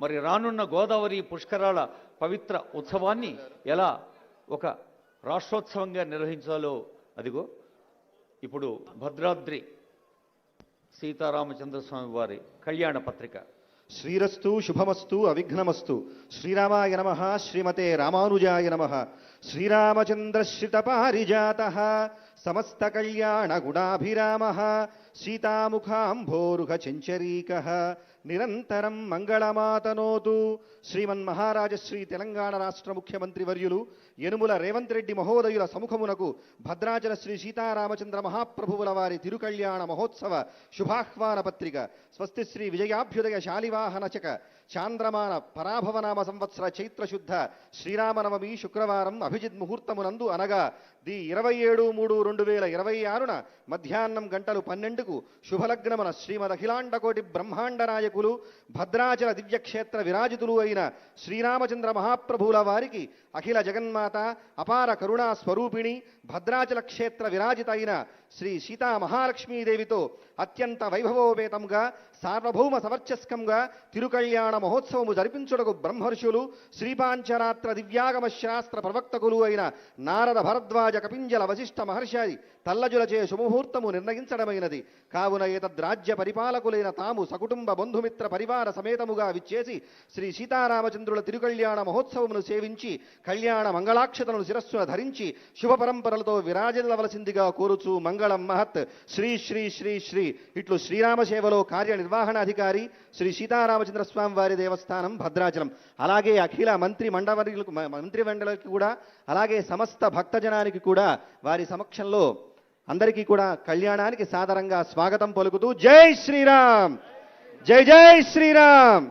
మరి రానున్న గోదావరి పుష్కరాల పవిత్ర ఉత్సవాన్ని ఎలా ఒక రాష్ట్రోత్సవంగా నిర్వహించాలో అదిగో ఇప్పుడు భద్రాద్రి సీతారామచంద్రస్వామి వారి కళ్యాణ పత్రిక. శ్రీరస్తు శుభమస్తు అవిఘ్నమస్తు. శ్రీరామాయ నమః. శ్రీమతే రామానుజాయ నమః. శ్రీరామచంద్రశ్రిత పారిజాతః సమస్త కళ్యాణ గుణాభిరామః సీతాముఖాంభోరుహ చెంచరీకః నిరంతరం మంగళమాతనోతు. శ్రీమన్మహారాజశ్రీ తెలంగాణ రాష్ట్ర ముఖ్యమంత్రి వర్యులు యనుమల రేవంత్ రెడ్డి మహోదయుల సముఖమునకు భద్రాచల శ్రీ సీతారామచంద్ర మహాప్రభువుల వారి తిరుకళ్యాణ మహోత్సవ శుభాహ్వాన పత్రిక. స్వస్తి శ్రీ విజయాభ్యుదయ శాలివాహనచక చాంద్రమాన పరాభవనామ సంవత్సర చైత్రశుద్ధ శ్రీరామనవమి శుక్రవారం అభిజిత్ ముహూర్తమునందు అనగా ది 27/3/2026 మధ్యాహ్నం 12:00 శుభలగ్నమున శ్రీమద్ అఖిలాండకోటి బ్రహ్మాండ నాయకులు భద్రాచల దివ్యక్షేత్ర విరాజితులు అయిన శ్రీరామచంద్ర మహాప్రభువుల వారికి అఖిల జగన్మాత అపార కరుణా స్వరూపిణి భద్రాచల క్షేత్ర విరాజిత అయిన శ్రీ సీతా మహాలక్ష్మీదేవితో అత్యంత వైభవోపేతంగా సార్వభౌమ సవర్చస్కంగా తిరుకళ్యాణ మహోత్సవము జరిపించుటకు బ్రహ్మర్షులు శ్రీపాంచరాత్ర దివ్యాగమ శాస్త్ర ప్రవక్తకులు అయిన నారద భరద్వాజ కపింజల వశిష్ఠ మహర్షి తల్లజులచే శుభముహూర్తము నిర్ణయించడమైనది. కావున ఏతద్రాజ్య పరిపాలకులైన తాము సకుటుంబ బంధుమిత్ర పరివార సమేతముగా విచ్చేసి శ్రీ సీతారామచంద్రుల తిరుకళ్యాణ మహోత్సవమును సేవించి కళ్యాణ మంగళాక్షతను శిరస్సున ధరించి శుభ పరంపరలతో విరాజిల్లవలసిందిగా కోరుచు మంగళం మహత్. శ్రీ శ్రీ శ్రీ శ్రీ ఇట్లు శ్రీరామ సేవలో కార్యనిర్వహణాధికారి శ్రీ సీతారామచంద్ర స్వామి వారి దేవస్థానం భద్రాచలం. అలాగే అఖిల మంత్రిమండలికి కూడా అలాగే సమస్త భక్తజనానికి కూడా వారి సమక్షంలో అందరికీ కూడా కళ్యాణానికి సాదరంగా స్వాగతం పలుకుతూ జై శ్రీరామ్, జై జై శ్రీరామ్.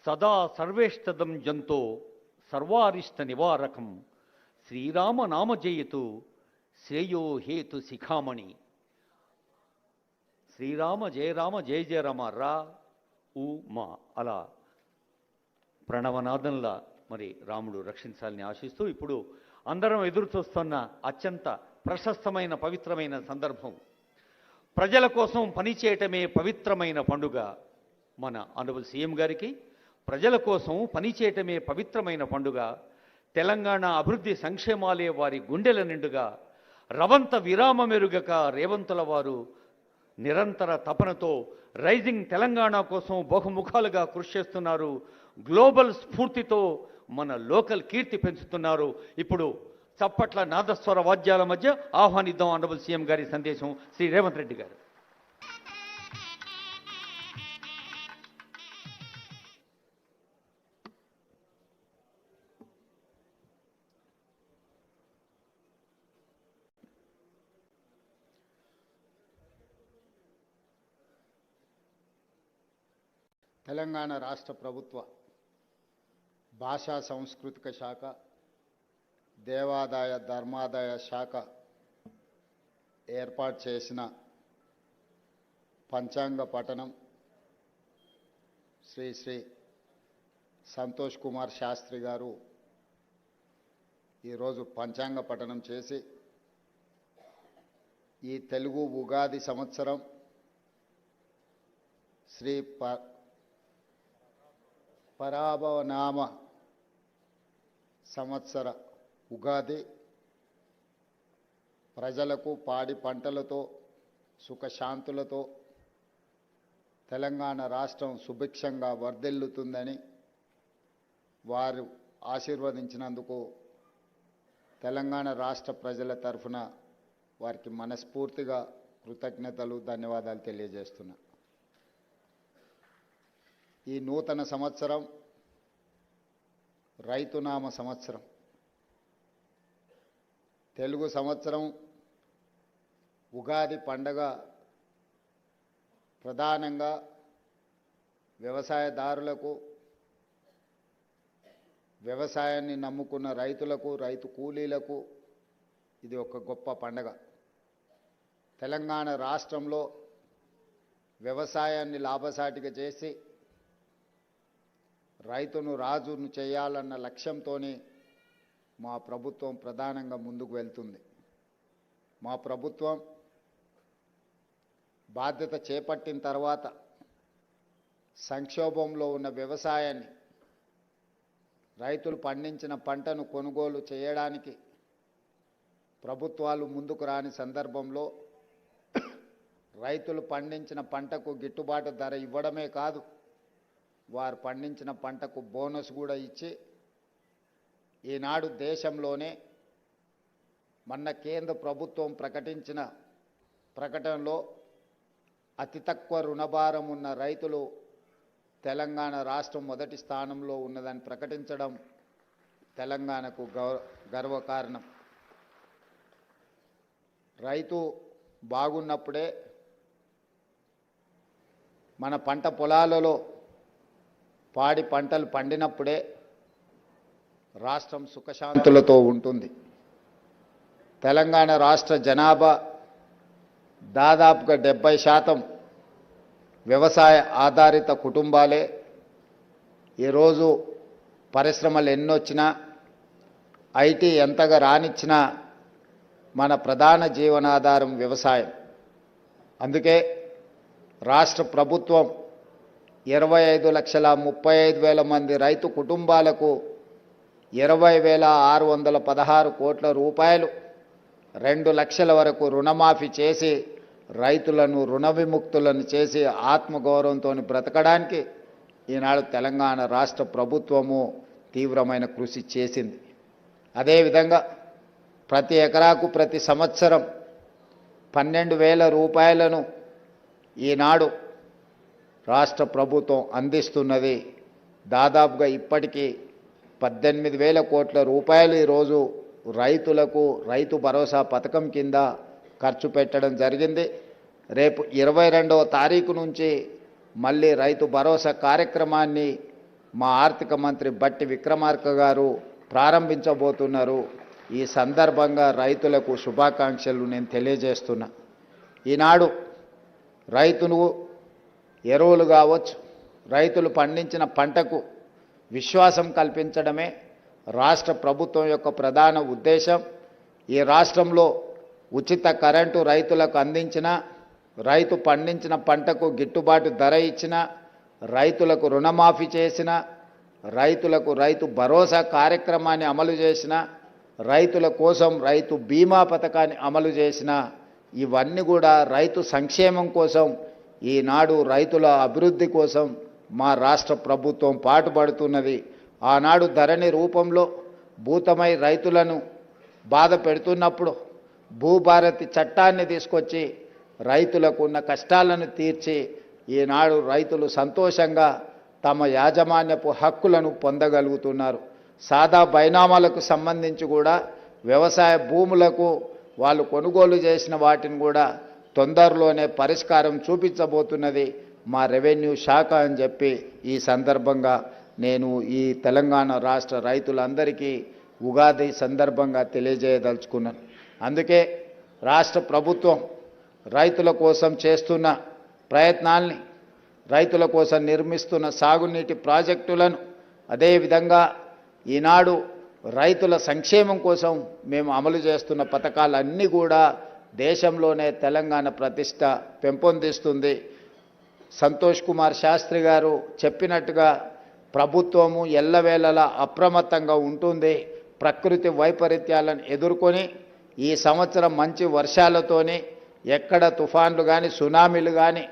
సదా సర్వేష్టదం జంతో సర్వారిష్ట నివారకం శ్రీరామ నామ జయతు శ్రేయో హేతు శిఖామణి. శ్రీరామ జయ రామ జయ జయ రామ రా ఉ మా అలా ప్రణవనాదంలా మరి రాముడు రక్షించాలని ఆశిస్తూ ఇప్పుడు అందరం ఎదురు చూస్తున్న అత్యంత ప్రశస్తమైన పవిత్రమైన సందర్భం. ప్రజల కోసం పనిచేయటమే పవిత్రమైన పండుగ. మన ఆనరబుల్ సీఎం గారికి ప్రజల కోసం పనిచేయటమే పవిత్రమైన పండుగ. తెలంగాణ అభివృద్ధి సంక్షేమాలే వారి గుండెల నిండుగా. రవంత విరామమెరుగక రేవంతుల వారు నిరంతర తపనతో రైజింగ్ తెలంగాణ కోసం బహుముఖాలుగా కృషి చేస్తున్నారు. గ్లోబల్ స్ఫూర్తితో మన లోకల్ కీర్తి పెంచుతున్నారు. ఇప్పుడు చప్పట్ల నాదస్వర వాద్యాల మధ్య ఆహ్వానిద్దాం ఆనరబుల్ సీఎం గారి సందేశం శ్రీ రేవంత్ రెడ్డి గారు. తెలంగాణ రాష్ట్ర ప్రభుత్వ భాషా సాంస్కృతిక శాఖ, దేవాదాయ ధర్మాదాయ శాఖ ఏర్పాటు చేసిన పంచాంగ పఠనం శ్రీ శ్రీ సంతోష్ కుమార్ శాస్త్రి గారు ఈరోజు పంచాంగ పఠనం చేసి ఈ తెలుగు ఉగాది సంవత్సరం శ్రీ పరాభవనామ సంవత్సర ఉగాది ప్రజలకు పాడి పంటలతో సుఖశాంతులతో తెలంగాణ రాష్ట్రం సుభిక్షంగా వర్ధిల్లుతుందని వారు ఆశీర్వదించినందుకు తెలంగాణ రాష్ట్ర ప్రజల తరఫున వారికి మనస్ఫూర్తిగా కృతజ్ఞతలు, ధన్యవాదాలు తెలియజేస్తున్నా. ఈ నూతన సంవత్సరం రైతునామ సంవత్సరం. తెలుగు సంవత్సరం ఉగాది పండగ ప్రధానంగా వ్యవసాయదారులకు, వ్యవసాయాన్ని నమ్ముకున్న రైతులకు, రైతు కూలీలకు ఇది ఒక గొప్ప పండగ. తెలంగాణ రాష్ట్రంలో వ్యవసాయాన్ని లాభసాటిగా చేసి రైతును రాజును చేయాలన్న లక్ష్యంతోనే మా ప్రభుత్వం ప్రధానంగా ముందుకు వెళ్తుంది. మా ప్రభుత్వం బాధ్యత చేపట్టిన తర్వాత సంక్షోభంలో ఉన్న వ్యవసాయాన్ని, రైతులు పండించిన పంటను కొనుగోలు చేయడానికి ప్రభుత్వాలు ముందుకు రాని సందర్భంలో రైతులు పండించిన పంటకు గిట్టుబాటు ధర ఇవ్వడమే కాదు, వారు పండించిన పంటకు బోనస్ కూడా ఇచ్చి ఈనాడు దేశంలోనే మొన్న కేంద్ర ప్రభుత్వం ప్రకటించిన ప్రకటనలో అతి తక్కువ రుణభారం ఉన్న రైతులు తెలంగాణ రాష్ట్రం మొదటి స్థానంలో ఉన్నదని ప్రకటించడం తెలంగాణకు గర్వకారణం. రైతు బాగున్నప్పుడే, మన పంట పొలాలలో పాడి పంటలు పండినప్పుడే రాష్ట్రం సుఖశాంతులతో ఉంటుంది. తెలంగాణ రాష్ట్ర జనాభా దాదాపుగా 70% వ్యవసాయ ఆధారిత కుటుంబాలే. ఈరోజు పరిశ్రమలు ఎన్నొచ్చినా, ఐటీ ఎంతగా రానిచ్చినా మన ప్రధాన జీవనాధారం వ్యవసాయం. అందుకే రాష్ట్ర ప్రభుత్వం 25,35,000 మంది రైతు కుటుంబాలకు 20,616 కోట్ల రూపాయలు 2 లక్షల వరకు రుణమాఫీ చేసి రైతులను రుణ విముక్తులను చేసి ఆత్మగౌరవంతో బ్రతకడానికి ఈనాడు తెలంగాణ రాష్ట్ర ప్రభుత్వము తీవ్రమైన కృషి చేసింది. అదేవిధంగా ప్రతి ఎకరాకు ప్రతి సంవత్సరం 12,000 రూపాయలను ఈనాడు రాష్ట్ర ప్రభుత్వం అందిస్తున్నది. దాదాపుగా ఇప్పటికీ 18,000 కోట్ల రూపాయలు ఈరోజు రైతులకు రైతు భరోసా పథకం కింద ఖర్చు పెట్టడం జరిగింది. రేపు 22వ తారీఖు నుంచి మళ్ళీ రైతు భరోసా కార్యక్రమాన్ని మా ఆర్థిక మంత్రి బట్టి విక్రమార్క గారు ప్రారంభించబోతున్నారు. ఈ సందర్భంగా రైతులకు శుభాకాంక్షలు నేను తెలియజేస్తున్నా. ఈనాడు రైతును ఎరువులు కావచ్చు, రైతులు పండించిన పంటకు విశ్వాసం కల్పించడమే రాష్ట్ర ప్రభుత్వం యొక్క ప్రధాన ఉద్దేశం. ఈ రాష్ట్రంలో ఉచిత కరెంటు రైతులకు అందించిన, రైతు పండించిన పంటకు గిట్టుబాటు ధర ఇచ్చిన, రైతులకు రుణమాఫీ చేసిన, రైతులకు రైతు భరోసా కార్యక్రమాన్ని అమలు చేసిన, రైతుల కోసం రైతు బీమా పథకాన్ని అమలు చేసిన, ఇవన్నీ కూడా రైతు సంక్షేమం కోసం, ఈనాడు రైతుల అభివృద్ధి కోసం మా రాష్ట్ర ప్రభుత్వం పాటుపడుతున్నది. ఆనాడు ధరణి రూపంలో భూతమై రైతులను బాధ పెడుతున్నప్పుడు భూభారతి చట్టాన్ని తీసుకొచ్చి రైతులకు ఉన్న కష్టాలను తీర్చి ఈనాడు రైతులు సంతోషంగా తమ యాజమాన్యపు హక్కులను పొందగలుగుతున్నారు. సాదా బైనామాలకు సంబంధించి కూడా వ్యవసాయ భూములకు వాళ్ళు కొనుగోలు చేసిన వాటిని కూడా తొందరలోనే పరిష్కారం చూపించబోతున్నది మా రెవెన్యూ శాఖ అని చెప్పి ఈ సందర్భంగా నేను ఈ తెలంగాణ రాష్ట్ర రైతులందరికీ ఉగాది సందర్భంగా తెలియజేయదలుచుకున్నాను. అందుకే రాష్ట్ర ప్రభుత్వం రైతుల కోసం చేస్తున్న ప్రయత్నాల్ని, రైతుల కోసం నిర్మిస్తున్న సాగునీటి ప్రాజెక్టులను, అదేవిధంగా ఈనాడు రైతుల సంక్షేమం కోసం మేము అమలు చేస్తున్న పథకాలన్నీ కూడా దేశంలోనే తెలంగాణ ప్రతిష్ట పెంపొందిస్తుంది. సంతోష్ కుమార్ శాస్త్రి గారు చెప్పినట్టుగా ప్రభుత్వము ఎల్లవేళలా అప్రమత్తంగా ఉంటుంది. ప్రకృతి వైపరీత్యాలను ఎదుర్కొని ఈ సంవత్సరం మంచి వర్షాలతోని ఎక్కడ తుఫాన్లు కానీ సునామీలు కానీ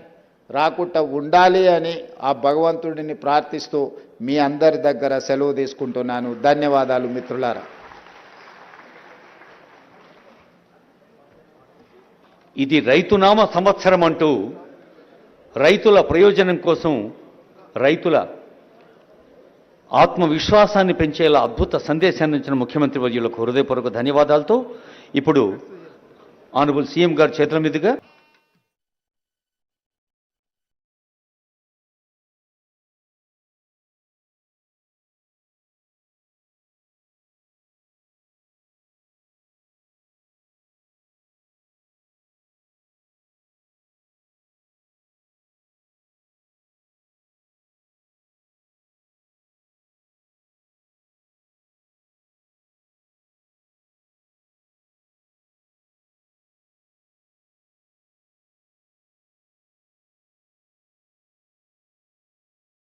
రాకుండా ఉండాలి అని ఆ భగవంతుడిని ప్రార్థిస్తూ మీ అందరి దగ్గర సెలవు తీసుకుంటున్నాను. ధన్యవాదాలు మిత్రులారా. ఇది రైతునామ సంవత్సరం అంటూ రైతుల ప్రయోజనం కోసం, రైతుల ఆత్మవిశ్వాసాన్ని పెంచేలా అద్భుత సందేశాన్ని ఇచ్చిన ముఖ్యమంత్రి వర్యులకు హృదయపూర్వక ధన్యవాదాలతో ఇప్పుడు ఆనరబుల్ సీఎం గారి చేతుల మీదుగా